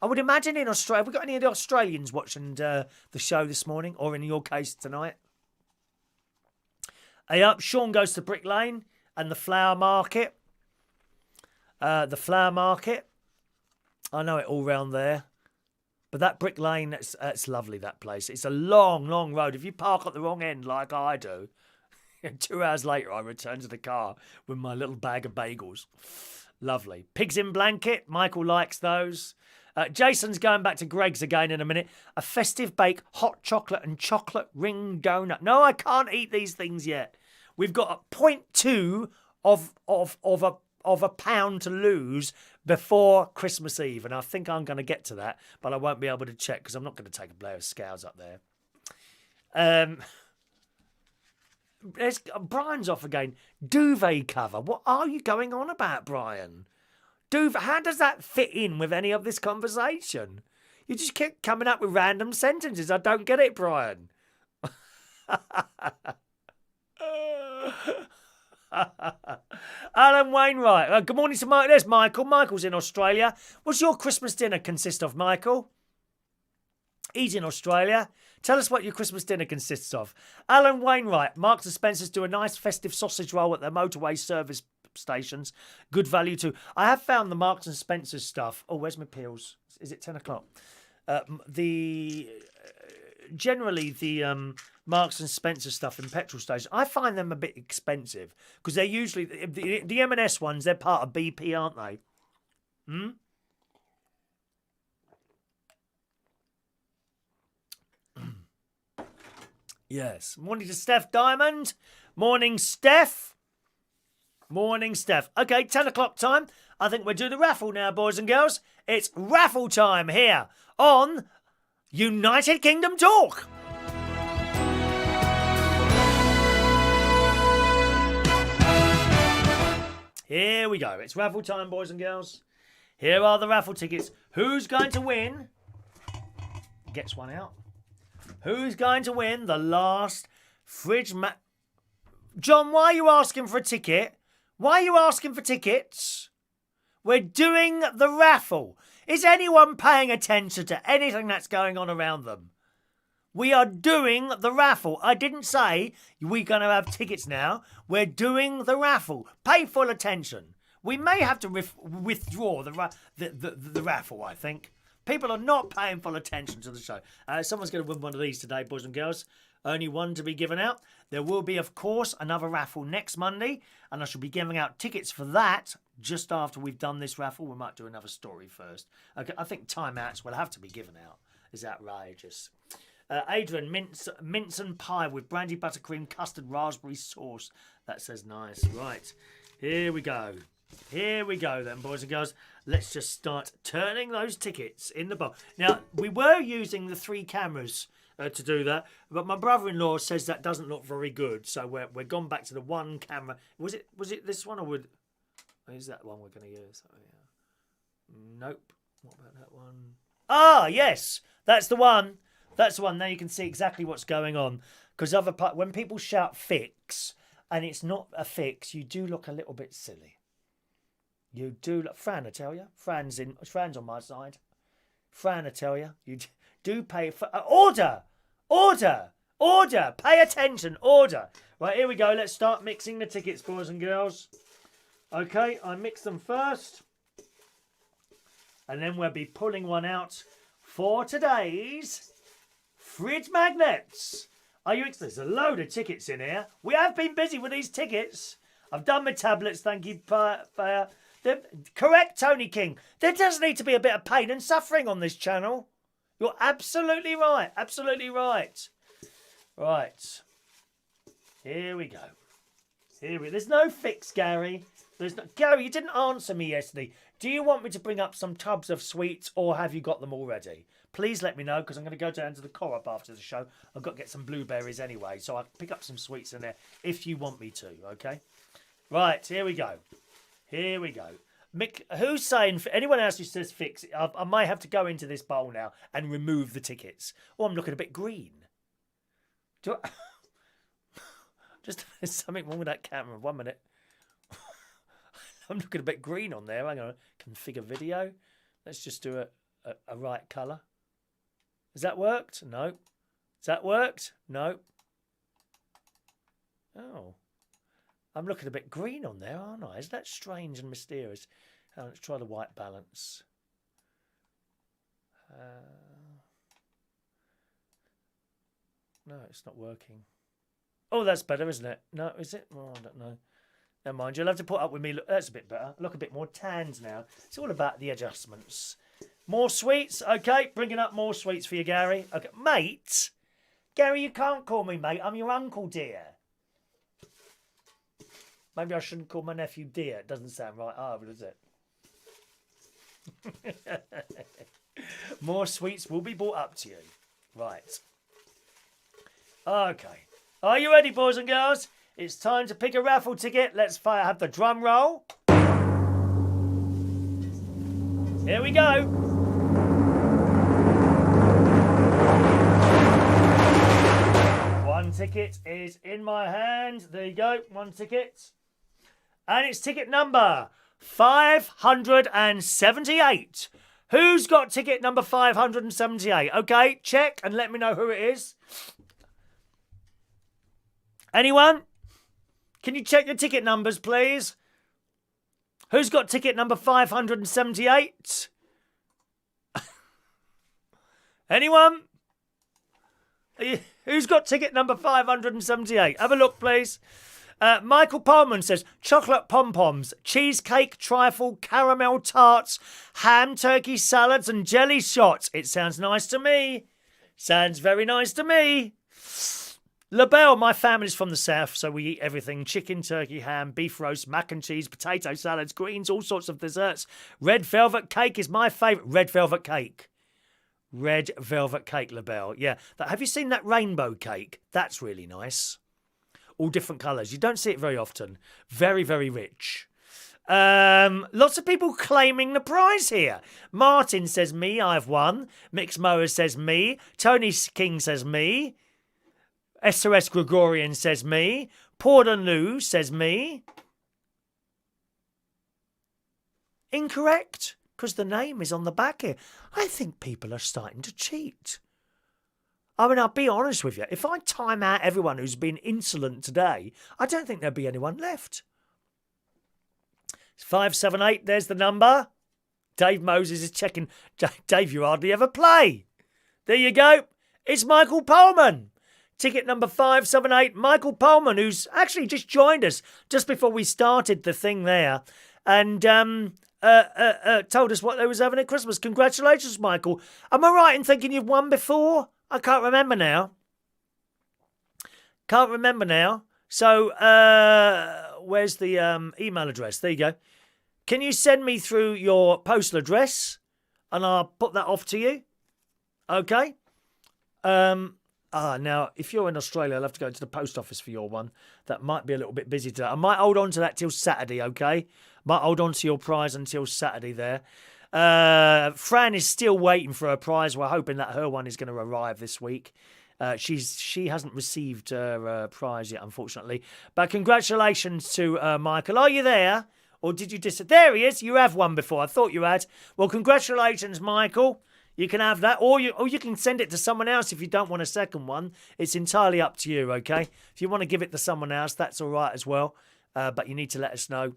S1: I would imagine in Australia. Have we got any of the Australians watching the show this morning, or in your case tonight? Hey up, Sean goes to Brick Lane and the flower market. I know it all round there. But that Brick Lane, it's lovely, that place. It's a long, long road. If you park at the wrong end like I do, 2 hours later, I return to the car with my little bag of bagels. Lovely. Pigs in blanket. Michael likes those. Jason's going back to Greg's again in a minute. A festive bake, hot chocolate and chocolate ring donut. No, I can't eat these things yet. We've got a 0.2 of a pound to lose before Christmas Eve. And I think I'm going to get to that, but I won't be able to check because I'm not going to take a blare of scows up there. Brian's off again. Duvet cover. What are you going on about, Brian? Duvet. How does that fit in with any of this conversation? You just keep coming up with random sentences. I don't get it, Brian. Alan Wainwright. Good morning to Mike. There's Michael. Michael's in Australia. What's your Christmas dinner consist of, Michael? He's in Australia. Tell us what your Christmas dinner consists of. Alan Wainwright. Marks and Spencer's do a nice festive sausage roll at their motorway service stations. Good value too. I have found the Marks and Spencer's stuff. Oh, where's my peels? Is it 10 o'clock? Generally the Marks and Spencer stuff in petrol stations, I find them a bit expensive because they're usually the M&S ones. They're part of BP, aren't they? Yes. Morning to Steph Diamond. Morning, Steph. Okay, 10 o'clock time. I think we'll do the raffle now, boys and girls. It's raffle time here on United Kingdom Talk. Here we go. It's raffle time, boys and girls. Here are the raffle tickets. Who's going to win gets one out. Who's going to win the last fridge John, why are you asking for a ticket? Why are you asking for tickets? We're doing the raffle. Is anyone paying attention to anything that's going on around them? We are doing the raffle. I didn't say we're going to have tickets now. We're doing the raffle. Pay full attention. We may have to withdraw the raffle, I think. People are not paying full attention to the show. Someone's going to win one of these today, boys and girls. Only one to be given out. There will be, of course, another raffle next Monday, and I shall be giving out tickets for that just after we've done this raffle. We might do another story first. Okay, I think timeouts will have to be given out. It's outrageous. Adrian, mince and pie with brandy buttercream custard raspberry sauce. That says nice. Right, here we go. Here we go then, boys and girls. Let's just start turning those tickets in the bowl. Now, we were using the 3 cameras to do that, but my brother-in-law says that doesn't look very good, so we're gone back to the 1 camera. Was it this one, or is that one we're going to use? Oh, yeah. Nope. What about that one? Ah, yes, that's the one. That's the one. Now you can see exactly what's going on, because when people shout fix and it's not a fix, you do look a little bit silly. You do look. Fran, I tell you, Fran's on my side. Fran, I tell you, you do pay for order. Pay attention. Order. Right, here we go. Let's start mixing the tickets, boys and girls. Okay, I mix them first, and then we'll be pulling one out for today's fridge magnets. Are you excited? There's a load of tickets in here. We have been busy with these tickets. I've done my tablets. Thank you, correct, Tony King. There does need to be a bit of pain and suffering on this channel. You're absolutely right. Absolutely right. Right. Here we go. There's no fix, Gary. Gary, you didn't answer me yesterday. Do you want me to bring up some tubs of sweets, or have you got them already? Please let me know, because I'm going to go down to the co-op after the show. I've got to get some blueberries anyway, so I'll pick up some sweets in there if you want me to, okay? Right, here we go. Mick, who's saying, for anyone else who says fix, I might have to go into this bowl now and remove the tickets. Oh, I'm looking a bit green. Just, there's something wrong with that camera. 1 minute. I'm looking a bit green on there. Hang on. Configure video. Let's just do a right colour. Has that worked? No. Has that worked? No. Oh. I'm looking a bit green on there, aren't I? Isn't that strange and mysterious? Let's try the white balance. No, it's not working. Oh, that's better, isn't it? No, is it? Oh, I don't know. Never mind. You'll have to put up with me. Look, that's a bit better. Look a bit more tanned now. It's all about the adjustments. More sweets. Okay, bringing up more sweets for you, Gary. Okay, mate. Gary, you can't call me mate. I'm your uncle, dear. Maybe I shouldn't call my nephew dear. It doesn't sound right either, does it? More sweets will be brought up to you. Right. Okay. Are you ready, boys and girls? It's time to pick a raffle ticket. Let's have the drum roll. Here we go. One ticket is in my hand. There you go. One ticket. And it's ticket number 578. Who's got ticket number 578? Okay, check and let me know who it is. Anyone? Can you check your ticket numbers, please? Who's got ticket number 578? Anyone? Who's got ticket number 578? Have a look, please. Michael Parman says, chocolate pom-poms, cheesecake, trifle, caramel tarts, ham, turkey salads and jelly shots. It sounds nice to me. Sounds very nice to me. LaBelle, my family's from the south, so we eat everything. Chicken, turkey, ham, beef roast, mac and cheese, potato salads, greens, all sorts of desserts. Red velvet cake is my favourite. Red velvet cake. Red velvet cake, LaBelle. Yeah. Have you seen that rainbow cake? That's really nice. All different colours. You don't see it very often. Very, very rich. Lots of people claiming the prize here. Martin says me, I've won. Mix Moa says me. Tony King says me. SOS Gregorian says me. Porden Lou says me. Incorrect, because the name is on the back here. I think people are starting to cheat. I mean, I'll be honest with you. If I time out everyone who's been insolent today, I don't think there'll be anyone left. 578, there's the number. Dave Moses is checking. Dave, you hardly ever play. There you go. It's Michael Pullman. Ticket number 578, Michael Pullman, who's actually just joined us just before we started the thing there. And told us what they was having at Christmas. Congratulations, Michael. Am I right in thinking you've won before? I can't remember now. So, where's the email address? There you go. Can you send me through your postal address? And I'll put that off to you. Okay? Now, if you're in Australia, I'll have to go to the post office for your one. That might be a little bit busy today. I might hold on to that till Saturday, okay? Might hold on to your prize until Saturday there. Fran is still waiting for her prize. We're hoping that her one is going to arrive this week. She hasn't received her prize yet, unfortunately. But congratulations to Michael. Are you there? Or did you There he is. You have one before. I thought you had. Well, congratulations, Michael. You can have that, or you can send it to someone else if you don't want a second one. It's entirely up to you, okay? If you want to give it to someone else, that's all right as well. But you need to let us know.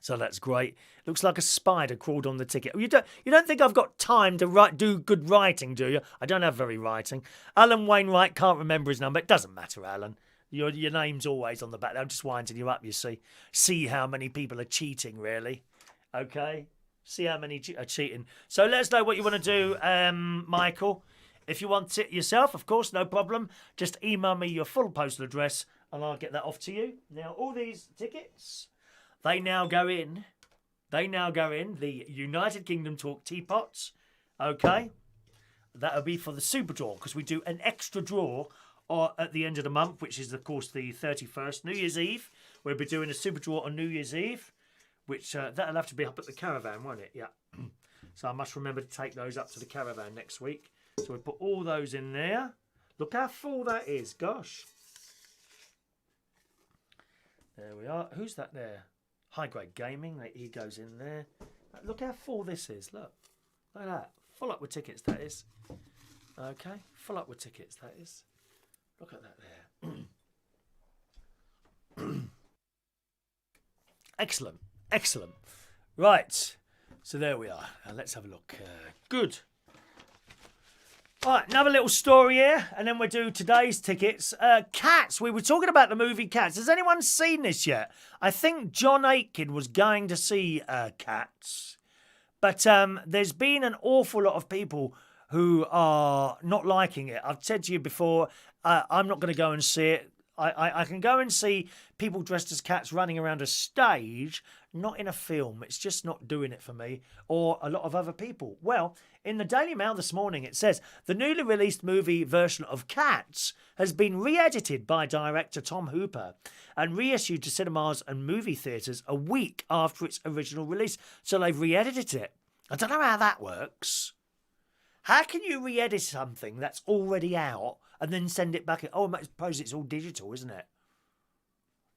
S1: So that's great. Looks like a spider crawled on the ticket. You don't think I've got time to do good writing, do you? I don't have very writing. Alan Wainwright, can't remember his number. It doesn't matter, Alan. Your name's always on the back. I'm just winding you up, you see. See how many people are cheating, really. Okay? See how many are cheating. So let us know what you want to do, Michael. If you want it yourself, of course, no problem. Just email me your full postal address and I'll get that off to you. Now, all these tickets, they now go in the United Kingdom Talk teapots. Okay? That'll be for the super draw because we do an extra draw at the end of the month, which is, of course, the 31st, New Year's Eve. We'll be doing a super draw on New Year's Eve. Which, that'll have to be up at the caravan, won't it? Yeah. So I must remember to take those up to the caravan next week. So we put all those in there. Look how full that is. Gosh. There we are. Who's that there? High Grade Gaming. He goes in there. Look how full this is. Look. Look at that. Full up with tickets, that is. Okay. Full up with tickets, that is. Look at that there. Excellent. Excellent. Right. So there we are. Now let's have a look. Good. All right, another little story here, and then we'll do today's tickets. Cats. We were talking about the movie Cats. Has anyone seen this yet? I think John Aitken was going to see Cats. But there's been an awful lot of people who are not liking it. I've said to you before, I'm not going to go and see it. I can go and see people dressed as cats running around a stage, not in a film. It's just not doing it for me, or a lot of other people. Well, in the Daily Mail this morning, it says the newly released movie version of Cats has been re-edited by director Tom Hooper and reissued to cinemas and movie theatres a week after its original release. So they've re-edited it. I don't know how that works. How can you re-edit something that's already out and then send it back? Oh, I suppose it's all digital, isn't it?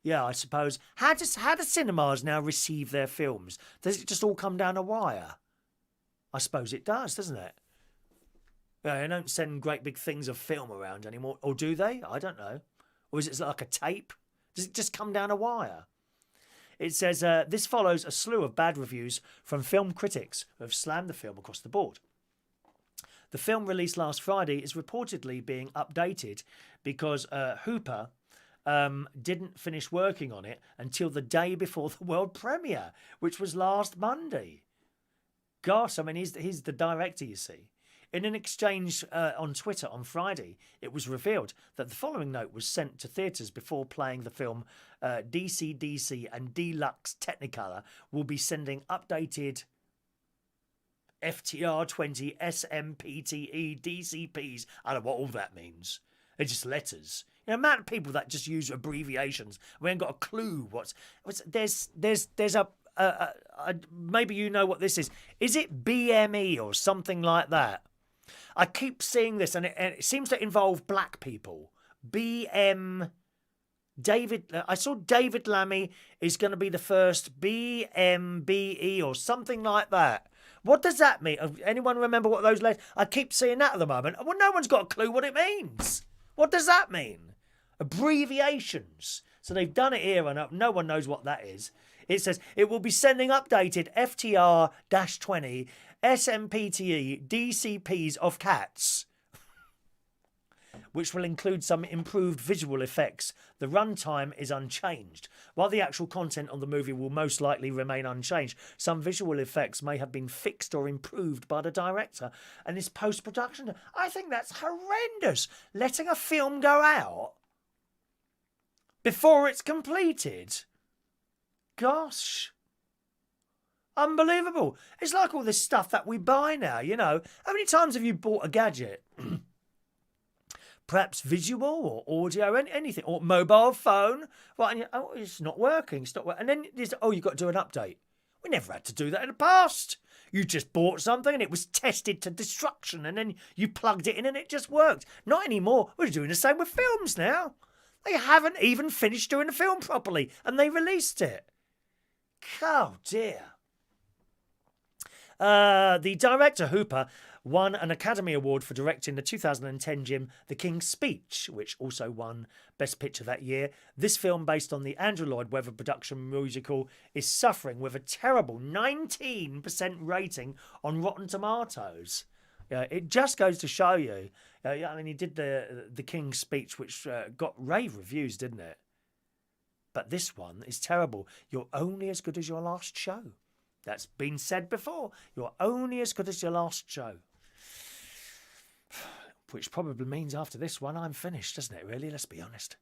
S1: Yeah, I suppose. How do cinemas now receive their films? Does it just all come down a wire? I suppose it does, doesn't it? Yeah, they don't send great big things of film around anymore. Or do they? I don't know. Or is it like a tape? Does it just come down a wire? It says, this follows a slew of bad reviews from film critics who have slammed the film across the board. The film released last Friday is reportedly being updated because Hooper didn't finish working on it until the day before the world premiere, which was last Monday. Gosh, I mean, he's the director, you see. In an exchange on Twitter on Friday, it was revealed that the following note was sent to theatres before playing the film. DC and Deluxe Technicolor will be sending updated FTR20 SMPTE DCPs. I don't know what all that means. They're just letters. The amount of people that just use abbreviations, we ain't got a clue what's there's a maybe you know what this is. Is it BME or something like that? I keep seeing this, and it seems to involve black people. I saw David Lammy is going to be the first BMBE or something like that. What does that mean? Anyone remember what those letters? I keep seeing that at the moment. Well, no one's got a clue what it means. What does that mean? Abbreviations. So they've done it here, and no one knows what that is. It says it will be sending updated FTR-20 SMPTE DCPs of cats, which will include some improved visual effects. The runtime is unchanged. While the actual content of the movie will most likely remain unchanged, some visual effects may have been fixed or improved by the director and his post-production. I think that's horrendous. Letting a film go out before it's completed. Gosh. Unbelievable. It's like all this stuff that we buy now, you know. How many times have you bought a gadget? Perhaps visual or audio, anything, or mobile phone. Right, and it's not working. It's not working. And then you've got to do an update. We never had to do that in the past. You just bought something and it was tested to destruction, and then you plugged it in and it just worked. Not anymore. We're doing the same with films now. They haven't even finished doing the film properly, and they released it. Oh dear. The director, Hooper, won an Academy Award for directing the 2010 Jim The King's Speech, which also won Best Picture that year. This film, based on the Andrew Lloyd Webber production musical, is suffering with a terrible 19% rating on Rotten Tomatoes. It just goes to show you. I mean, he did the King's Speech, which got rave reviews, didn't it? But this one is terrible. You're only as good as your last show. That's been said before. You're only as good as your last show. Which probably means after this one, I'm finished, doesn't it, really? Let's be honest.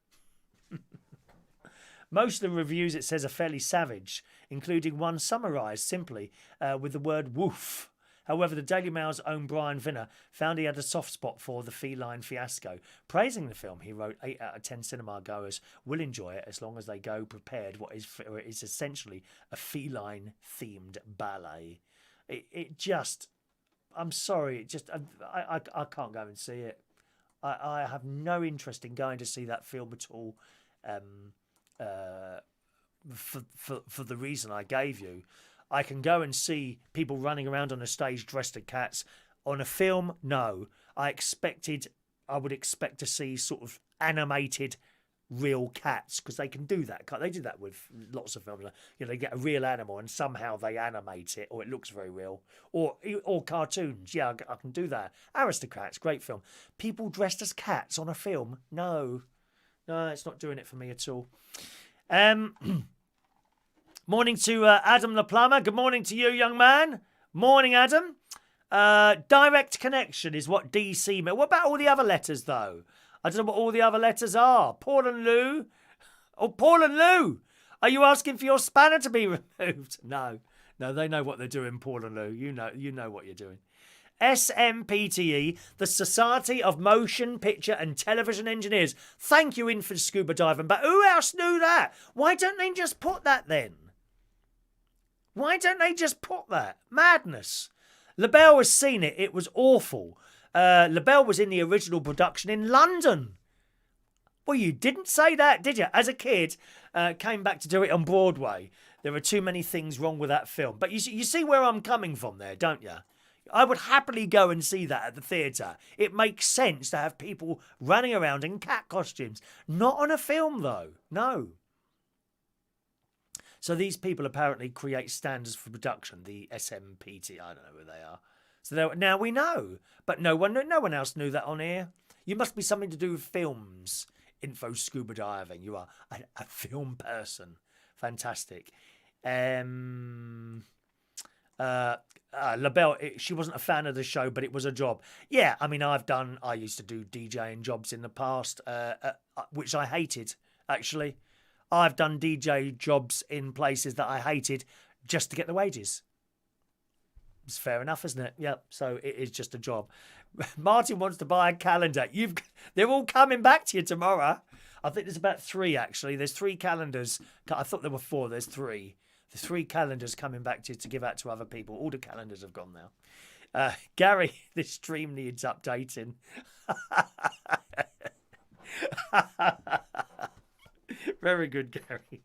S1: Most of the reviews, it says, are fairly savage, including one summarised simply with the word woof. However, the Daily Mail's own Brian Vinner found he had a soft spot for the feline fiasco. Praising the film, he wrote, 8 out of 10 cinema goers will enjoy it as long as they go prepared what is essentially a feline-themed ballet. It just... I'm sorry, it just... I can't go and see it. I have no interest in going to see that film at all for the reason I gave you. I can go and see people running around on a stage dressed as cats. On a film, no. I would expect to see sort of animated real cats, because they can do that. They do that with lots of films. You know, they get a real animal and somehow they animate it, or it looks very real. Or cartoons. Yeah, I can do that. Aristocrats, great film. People dressed as cats on a film, no. No, it's not doing it for me at all. Morning to Adam the plumber. Good morning to you, young man. Morning, Adam. Direct connection is what DC meant. What about all the other letters, though? I don't know what all the other letters are. Paul and Lou. Oh, Paul and Lou. Are you asking for your spanner to be removed? No, they know what they're doing, Paul and Lou. You know what you're doing. SMPTE, the Society of Motion Picture and Television Engineers. Thank you, Infant Scuba Diving. But who else knew that? Why don't they just put that then? Why don't they just put that? Madness. LaBelle has seen it. It was awful. LaBelle was in the original production in London. Well, you didn't say that, did you? As a kid, came back to do it on Broadway. There are too many things wrong with that film. But you see where I'm coming from there, don't you? I would happily go and see that at the theatre. It makes sense to have people running around in cat costumes. Not on a film, though. No. So these people apparently create standards for production, the SMPT. I don't know who they are. So now we know. But no one else knew that on here. You must be something to do with films. Info Scuba Diving. You are a film person. Fantastic. LaBelle, she wasn't a fan of the show, but it was a job. Yeah, I mean, I used to do DJing jobs in the past, which I hated, actually. I've done DJ jobs in places that I hated just to get the wages. It's fair enough, isn't it? Yep, so it is just a job. Martin wants to buy a calendar. They're all coming back to you tomorrow. I think there's about 3, actually. There's 3 calendars. I thought there were 4. There's 3. There's 3 calendars coming back to give out to other people. All the calendars have gone now. Gary, this stream needs updating. Very good, Gary.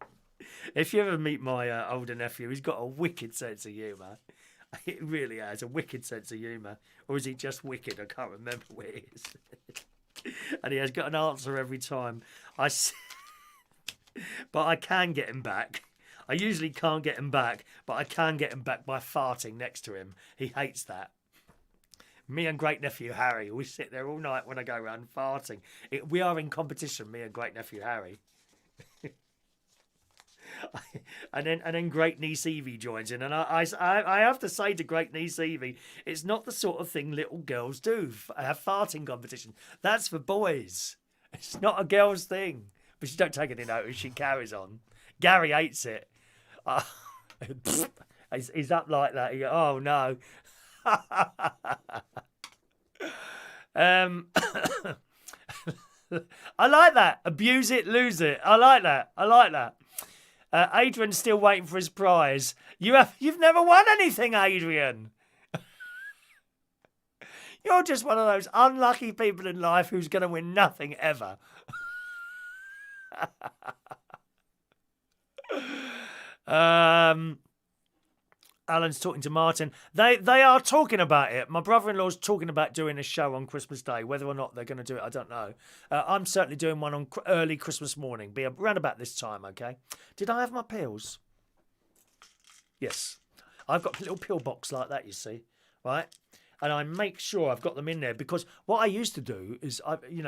S1: If you ever meet my older nephew, he's got a wicked sense of humour. He really has a wicked sense of humour. Or is he just wicked? I can't remember where it is. And he has got an answer every time. But I can get him back. I usually can't get him back, but I can get him back by farting next to him. He hates that. Me and great nephew Harry, we sit there all night when I go around farting. We are in competition, me and great nephew Harry. and then great niece Evie joins in, and I have to say to great niece Evie, it's not the sort of thing little girls do. Have farting competition. That's for boys. It's not a girl's thing. But she don't take any notice. She carries on. Gary hates it. He's up like that. He goes, oh no. I like that. Abuse it, lose it. I like that. Adrian's still waiting for his prize. You've never won anything, Adrian. You're just one of those unlucky people in life who's going to win nothing ever. Alan's talking to Martin. They are talking about it. My brother-in-law's talking about doing a show on Christmas Day. Whether or not they're going to do it, I don't know. I'm certainly doing one on early Christmas morning. Be around about this time, okay? Did I have my pills? Yes. I've got a little pill box like that, you see, right? And I make sure I've got them in there because what I used to do is,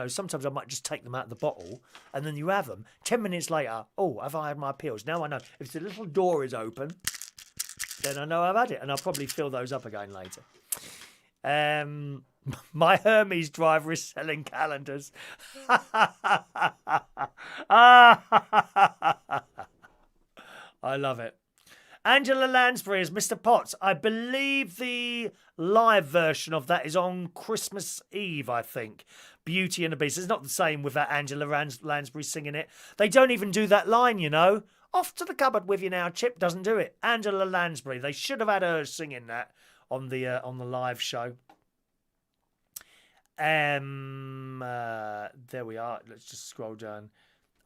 S1: sometimes I might just take them out of the bottle and then you have them. 10 minutes later, oh, have I had my pills? Now I know. If the little door is open, then I know I've had it, and I'll probably fill those up again later. My Hermes driver is selling calendars. I love it. Angela Lansbury is Mr. Potts. I believe the live version of that is on Christmas Eve, I think. Beauty and the Beast. It's not the same without Angela Lansbury singing it. They don't even do that line, you know. Off to the cupboard with you now. Chip doesn't do it. Angela Lansbury. They should have had her singing that on the live show. There we are. Let's just scroll down.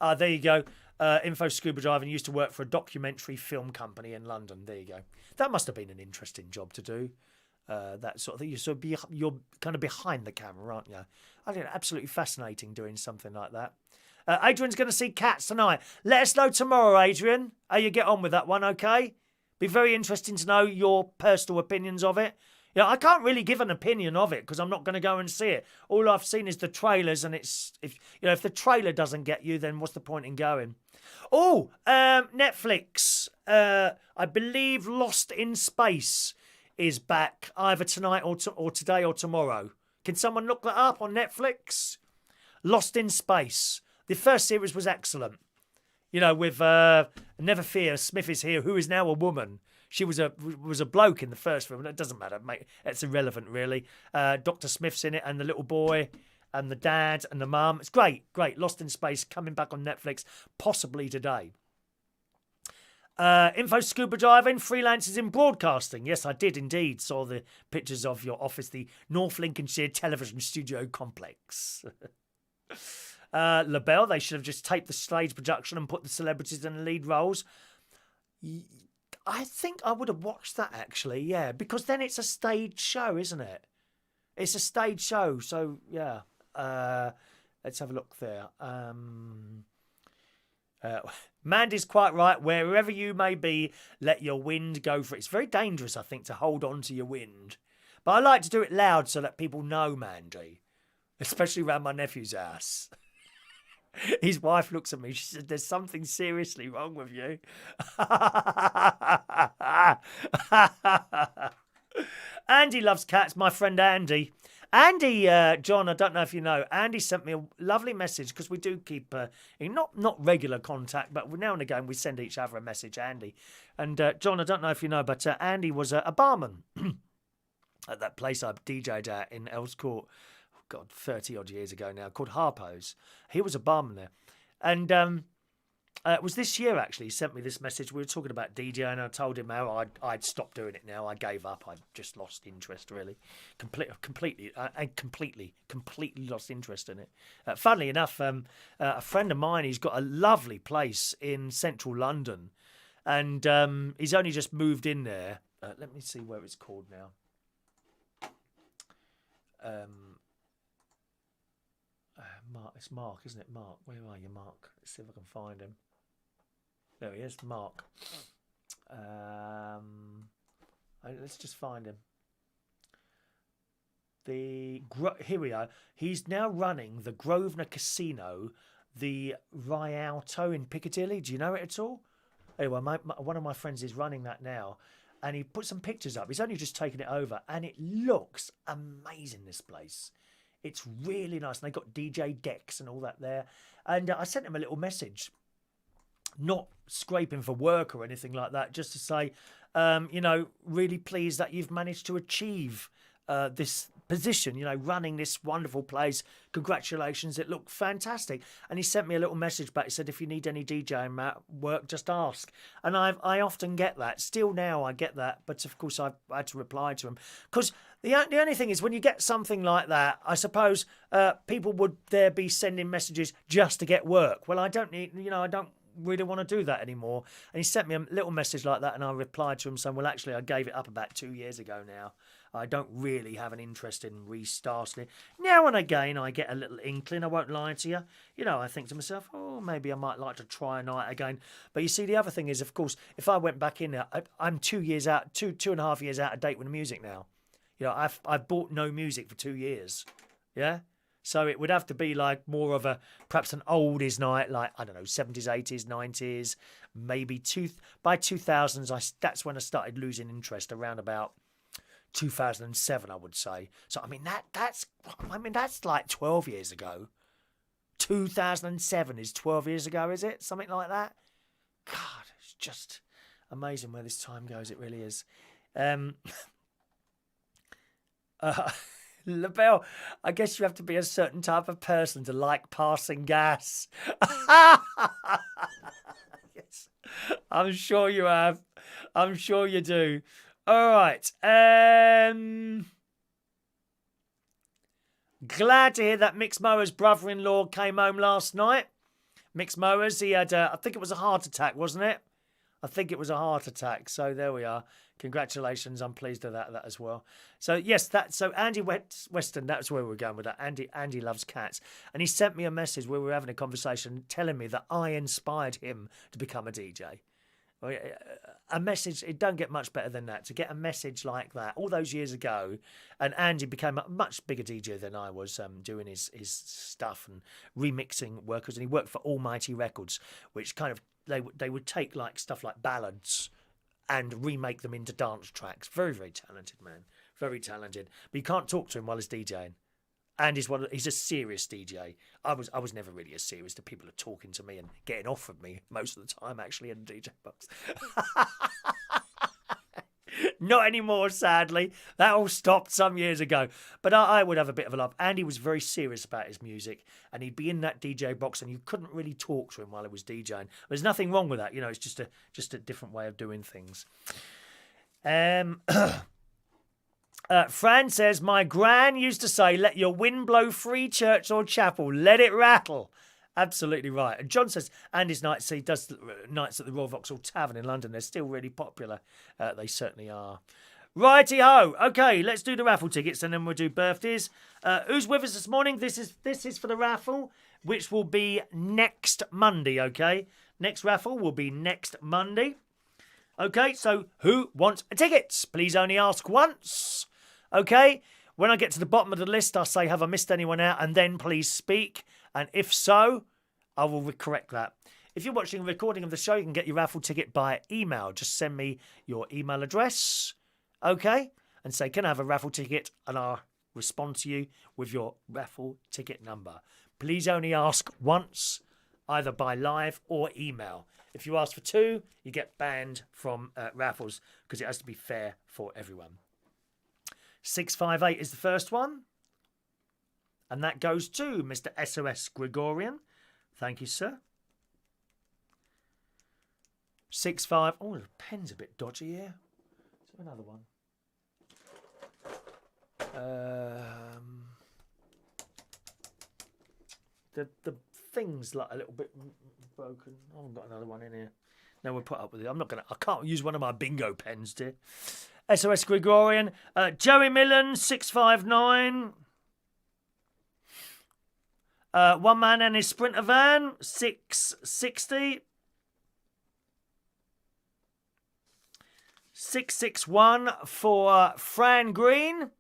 S1: There you go. Info scuba diving. Used to work for a documentary film company in London. There you go. That must have been an interesting job to do. That sort of thing. You're kind of behind the camera, aren't you? I think absolutely fascinating doing something like that. Adrian's going to see Cats tonight. Let us know tomorrow, Adrian, how you get on with that one, okay? Be very interesting to know your personal opinions of it. I can't really give an opinion of it because I'm not going to go and see it. All I've seen is the trailers, and if the trailer doesn't get you, then what's the point in going? Oh, Netflix. I believe Lost in Space is back either tonight or today or tomorrow. Can someone look that up on Netflix? Lost in Space. The first series was excellent. With Never Fear, Smith is here, who is now a woman. She was a bloke in the first film. It doesn't matter, mate. It's irrelevant, really. Dr. Smith's in it, and the little boy, and the dad, and the mum. It's great. Lost in Space, coming back on Netflix, possibly today. Info scuba diving, freelancers in broadcasting. Yes, I did indeed. Saw the pictures of your office, the North Lincolnshire Television Studio Complex. LaBelle, they should have just taped the stage production and put the celebrities in the lead roles. I think I would have watched that, actually, yeah, because then it's a stage show, isn't it? It's a stage show, so, yeah. Let's have a look there. Mandy's quite right. Wherever you may be, let your wind go for it. It's very dangerous, I think, to hold on to your wind. But I like to do it loud so that people know, Mandy, especially around my nephew's house. His wife looks at me. She said, there's something seriously wrong with you. Andy loves cats, my friend Andy. Andy, John, I don't know if you know, Andy sent me a lovely message because we do keep in not regular contact, but now and again we send each other a message, Andy. And John, I don't know if you know, but Andy was a barman at that place I DJ'd at in Earls Court. God, 30 odd years ago now, called Harpo's. He was a barman there. And it was this year, actually. He sent me this message. We were talking about DJ, and I told him how I'd stopped doing it now. I gave up. I just lost interest, really. Completely lost interest in it. Funnily enough, a friend of mine, he's got a lovely place in central London, and he's only just moved in there. Let me see where it's called now. Mark, it's Mark, isn't it? Mark, where are you, Mark? Let's see if I can find him. There he is, Mark. Let's just find him. Here we are. He's now running the Grosvenor Casino, the Rialto in Piccadilly. Do you know it at all? Anyway, one of my friends is running that now, and he put some pictures up. He's only just taken it over, and it looks amazing, this place. It's really nice. And they got DJ decks and all that there. And I sent him a little message, not scraping for work or anything like that, just to say, really pleased that you've managed to achieve this position, running this wonderful place. Congratulations, it looked fantastic. And he sent me a little message back. He said, if you need any DJing work, just ask. And I often get that. Still now I get that. But of course I had to reply to him. Because the only thing is, when you get something like that, I suppose people would there be sending messages just to get work. Well, I don't really want to do that anymore. And he sent me a little message like that, and I replied to him saying, well, actually, I gave it up about 2 years ago now. I don't really have an interest in restarting it. Now and again, I get a little inkling, I won't lie to you. I think to myself, oh, maybe I might like to try a night again. But you see, the other thing is, of course, if I went back in there, I'm 2 years out, two and a half years out of date with the music now. I've bought no music for 2 years. Yeah? So it would have to be like more of perhaps an oldies night, like, I don't know, 70s, 80s, 90s, maybe by 2000s, that's when I started losing interest, around about 2007, I would say. So, that's like 12 years ago. 2007 is 12 years ago, is it? Something like that? God, it's just amazing where this time goes. It really is. LaBelle, I guess you have to be a certain type of person to like passing gas. Yes, I'm sure you have. I'm sure you do. All right. Glad to hear that Mix Mower's brother-in-law came home last night. Mix Mower's, he had, I think it was a heart attack, wasn't it? I think it was a heart attack. So there we are. Congratulations. I'm pleased with that as well. So yes, so Andy Weston, that's where we're going with that. Andy loves cats. And he sent me a message where we were having a conversation telling me that I inspired him to become a DJ. A message, it don't get much better than that. To get a message like that all those years ago, and Andy became a much bigger DJ than I was, doing his stuff and remixing workers. And he worked for Almighty Records, which kind of, they would take like stuff like ballads and remake them into dance tracks. Very, very talented man. Very talented. But you can't talk to him while he's DJing. And he's a serious DJ. I was never really as serious to people are talking to me and getting off of me most of the time, actually, in the DJ box. Not anymore, sadly. That all stopped some years ago. But I would have a bit of a laugh. Andy was very serious about his music, and he'd be in that DJ box, and you couldn't really talk to him while he was DJing. There's nothing wrong with that. It's just a different way of doing things. Fran says, my gran used to say, let your wind blow free, church or chapel. Let it rattle. Absolutely right. And John says, Andy's nights, he does nights at the Royal Vauxhall Tavern in London. They're still really popular. They certainly are. Righty-ho. Okay, let's do the raffle tickets and then we'll do birthdays. Who's with us this morning? This is for the raffle, which will be next Monday, okay? Next raffle will be next Monday. Okay, so who wants tickets? Please only ask once. Okay, when I get to the bottom of the list, I'll say, have I missed anyone out? And then please speak. And if so, I will correct that. If you're watching a recording of the show, you can get your raffle ticket by email. Just send me your email address, okay? And say, can I have a raffle ticket? And I'll respond to you with your raffle ticket number. Please only ask once, either by live or email. If you ask for two, you get banned from raffles because it has to be fair for everyone. 658 is the first one. And that goes to Mr. SOS Gregorian. Thank you, sir. 6-5. Oh, the pen's a bit dodgy here. Let's have another one. The thing's like a little bit broken. I haven't got another one in here. No, we'll put up with it. I can't use one of my bingo pens, dear. SOS Gregorian. Joey Millen, 659. One man and his Sprinter van, 660. 661 for Fran Green.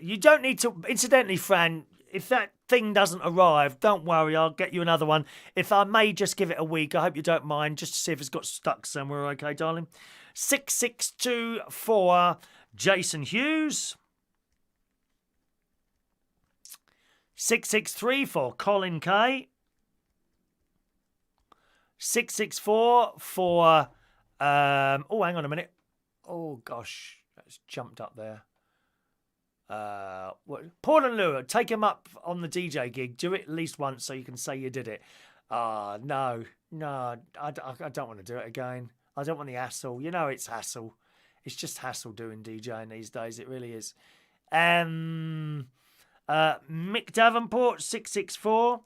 S1: You don't need to... Incidentally, Fran, if that thing doesn't arrive, don't worry, I'll get you another one. If I may just give it a week, I hope you don't mind, just to see if it's got stuck somewhere, okay, darling? 662 for Jason Hughes. 663 for Colin Kay. 664 for... oh, hang on a minute. Oh, gosh. That's jumped up there. Paul and Lua, take him up on the DJ gig. Do it at least once so you can say you did it. No. I don't want to do it again. I don't want the hassle. You know it's hassle. It's just hassle doing DJing these days. It really is. Mick Davenport, 664.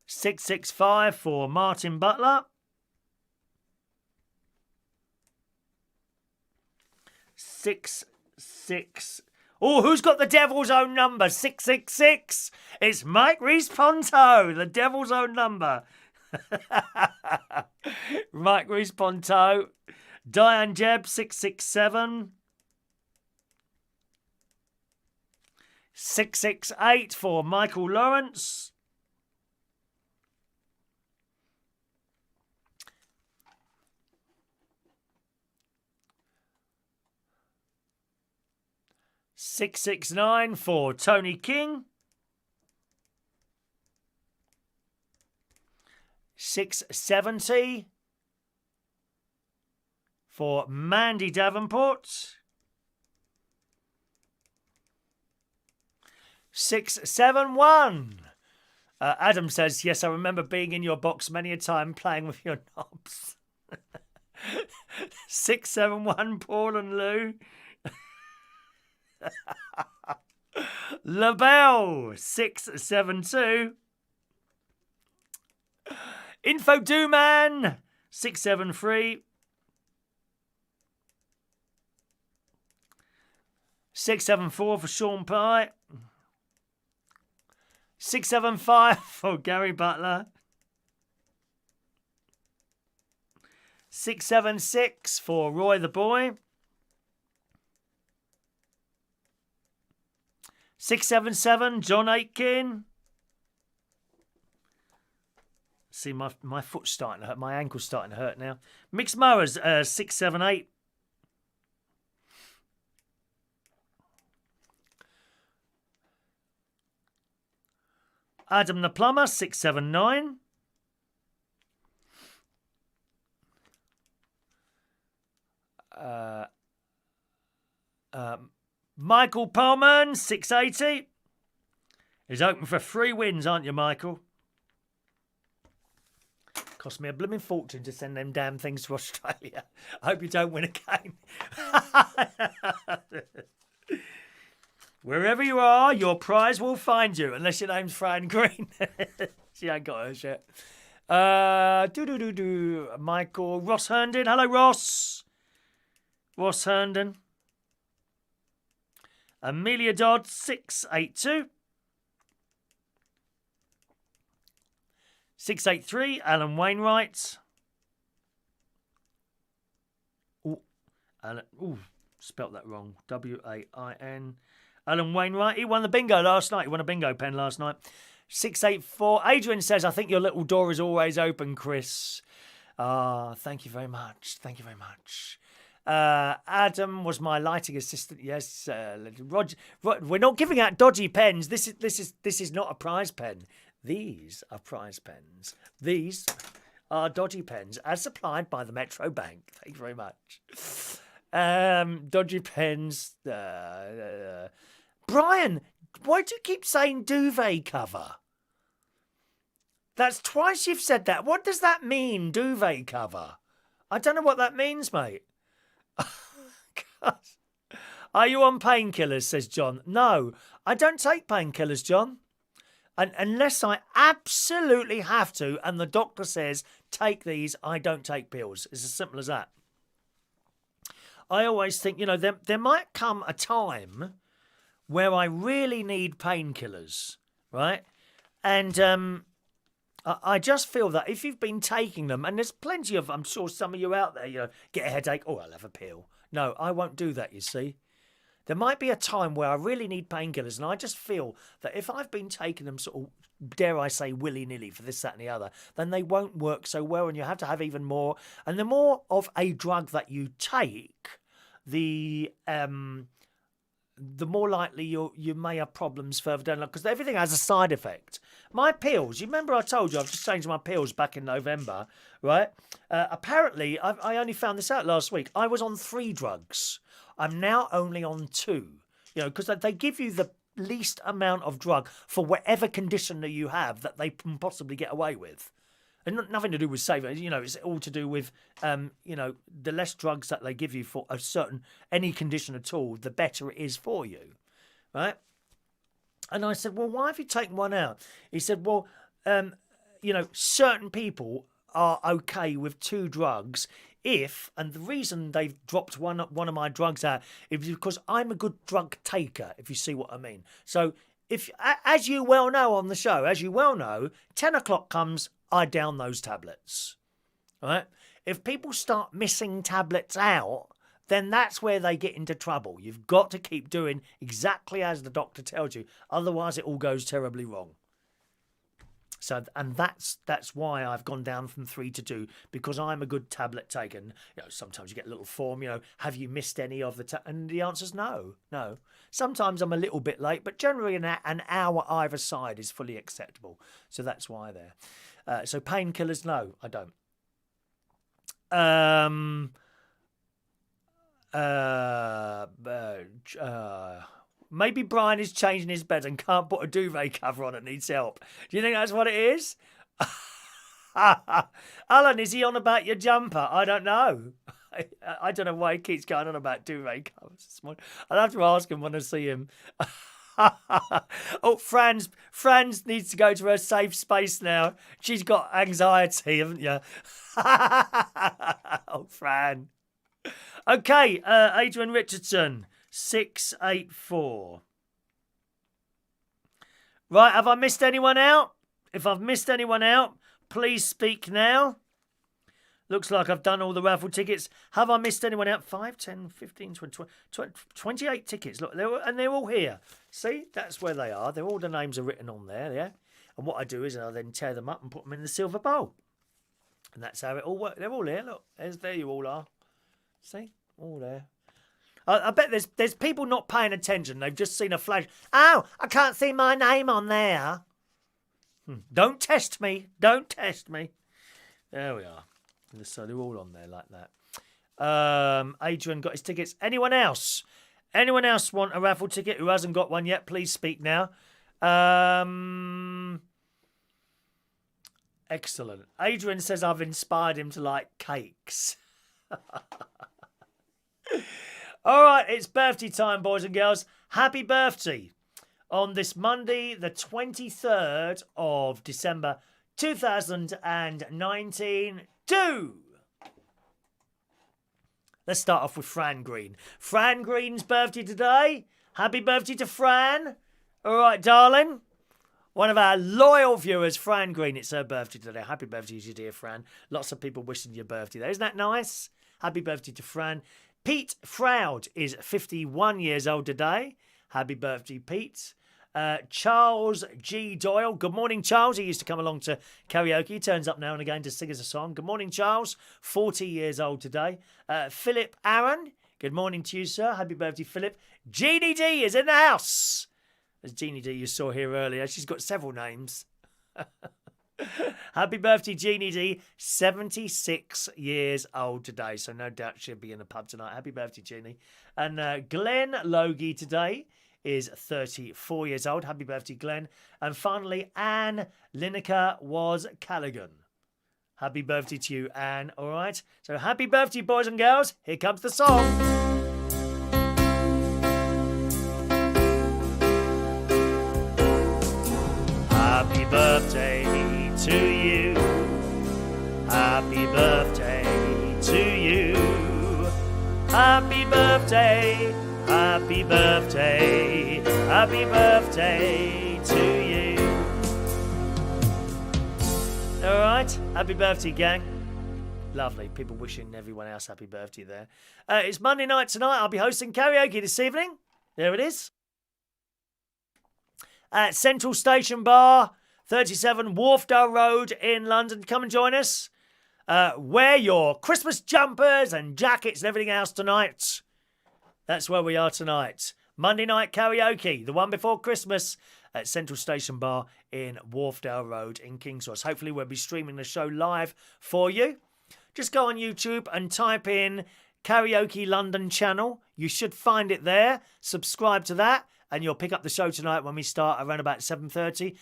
S1: 665 for Martin Butler. 66. Oh, who's got the devil's own number? 666. It's Mike Reese-Ponto, the devil's own number. Mike Reese-Ponto. Diane Jebb, 667. 668 for Michael Lawrence. 669 for Tony King. 670 for Mandy Davenport. 671. Adam says, yes, I remember being in your box many a time playing with your knobs. 671, Paul and Lou. LaBelle, 672. Info Dooman, 673. 674 for Sean Pye. 675 for Gary Butler. 676 for Roy the Boy. 677 John Aitken. See, my foot's starting to hurt. My ankle's starting to hurt now. Mixed Mowers, 678. Adam the Plumber, 679. Michael Pullman, 680. He's open for 3 wins, aren't you, Michael? Cost me a blooming fortune to send them damn things to Australia. I hope you don't win again. Wherever you are, your prize will find you, unless your name's Fran Green. She ain't got her shit. Michael Ross Herndon. Hello, Ross. Ross Herndon. Amelia Dodd, 682. 683, Alan Wainwright. Spelt that wrong. W-A-I-N. Alan Wainwright. He won the bingo last night. He won a bingo pen last night. 684. Adrian says, I think your little door is always open, Chris. Thank you very much. Thank you very much. Adam was my lighting assistant. Yes, Roger. We're not giving out dodgy pens. This is not a prize pen. These are prize pens. These are dodgy pens, as supplied by the Metro Bank. Thank you very much. Dodgy pens. Brian, Why do you keep saying duvet cover? That's twice you've said that. What does that mean, duvet cover? I don't know what that means, mate. God. Are you on painkillers, says John. No, I don't take painkillers, John. And unless I absolutely have to and the doctor says, take these, I don't take pills. It's as simple as that. I always think, there might come a time where I really need painkillers, right? And I just feel that if you've been taking them, and there's plenty of, I'm sure some of you out there, get a headache, oh, I'll have a pill. No, I won't do that, you see. There might be a time where I really need painkillers, and I just feel that if I've been taking them sort of, dare I say, willy-nilly for this, that and the other, then they won't work so well, and you have to have even more. And the more of a drug that you take, the more likely you may have problems further down, because everything has a side effect. My pills, you remember I told you I've just changed my pills back in November, right? Apparently, I only found this out last week. I was on 3 drugs. I'm now only on 2, because they give you the least amount of drug for whatever condition that you have that they can possibly get away with. And nothing to do with saving, it's all to do with, the less drugs that they give you for any condition at all, the better it is for you, right? And I said, well, why have you taken one out? He said, well, certain people are okay with 2 drugs and the reason they've dropped one of my drugs out is because I'm a good drug taker, if you see what I mean. So if, as you well know on the show, 10 o'clock comes, I down those tablets, right? If people start missing tablets out, then that's where they get into trouble. You've got to keep doing exactly as the doctor tells you. Otherwise, it all goes terribly wrong. So, and that's why I've gone down from 3 to 2, because I'm a good tablet taker. Sometimes you get a little form, have you missed any of the and the answer's no. Sometimes I'm a little bit late, but generally an hour either side is fully acceptable. So that's why there. So painkillers, no, I don't. Maybe Brian is changing his bed and can't put a duvet cover on and needs help. Do you think that's what it is? Alan, is he on about your jumper? I don't know. I don't know why he keeps going on about duvet covers. I'll have to ask him when I see him. Oh, Fran needs to go to her safe space now. She's got anxiety, haven't you? Oh, Fran. Okay, Adrian Richardson, 684. Right, have I missed anyone out? If I've missed anyone out, please speak now. Looks like I've done all the raffle tickets. Have I missed anyone out? 5, 10, 15, 20, 28 tickets. Look, they're all here. See, that's where they are. All the names are written on there, yeah? And what I do is I then tear them up and put them in the silver bowl. And that's how it all works. They're all here. Look, there you all are. See? All there. I bet there's people not paying attention. They've just seen a flash. Oh, I can't see my name on there. Don't test me. Don't test me. There we are. So they're all on there like that. Adrian got his tickets. Anyone else? Anyone else want a raffle ticket who hasn't got one yet? Please speak now. Excellent. Adrian says I've inspired him to like cakes. All right, it's birthday time, boys and girls. Happy birthday on this Monday, the 23rd of December, 2019. Let's start off with Fran Green. Fran Green's birthday today. Happy birthday to Fran. All right, darling. One of our loyal viewers, Fran Green. It's her birthday today. Happy birthday to you, dear Fran. Lots of people wishing your birthday there. Isn't that nice? Happy birthday to Fran. Pete Froud is 51 years old today. Happy birthday, Pete. Charles G. Doyle. Good morning, Charles. He used to come along to karaoke. He turns up now and again to sing us a song. Good morning, Charles. 40 years old today. Philip Aaron. Good morning to you, sir. Happy birthday, Philip. Jeannie D is in the house. As Jeannie D you saw here earlier. She's got several names. Happy birthday, Jeannie D. 76 years old today. So no doubt she'll be in the pub tonight. Happy birthday, Jeannie. And Glenn Logie today is 34 years old. Happy birthday, Glenn. And finally, Anne Lineker was Callaghan. Happy birthday to you, Anne. All right. So happy birthday, boys and girls. Here comes the song. Happy birthday to you. Happy birthday to you. Happy birthday. Happy birthday. Happy birthday to you. All right. Happy birthday, gang. Lovely. People wishing everyone else happy birthday there. It's Monday night tonight. I'll be hosting karaoke this evening. There it is. At Central Station Bar, 37 Wharfdale Road in London. Come and join us. Wear your Christmas jumpers and jackets and everything else tonight. That's where we are tonight. Monday night karaoke, the one before Christmas, at Central Station Bar in Wharfdale Road in King's Cross. Hopefully we'll be streaming the show live for you. Just go on YouTube and type in Karaoke London channel. You should find it there. Subscribe to that and you'll pick up the show tonight when we start around about 7:30.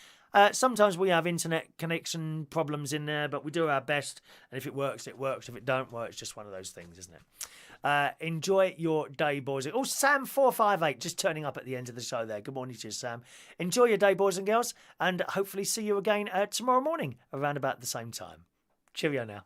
S1: Sometimes we have internet connection problems in there, but we do our best. And if it works, it works. If it don't work, it's just one of those things, isn't it? Enjoy your day, boys. Oh, Sam458 just turning up at the end of the show there. Good morning to you, Sam. Enjoy your day, boys and girls, and hopefully see you again tomorrow morning around about the same time. Cheerio now.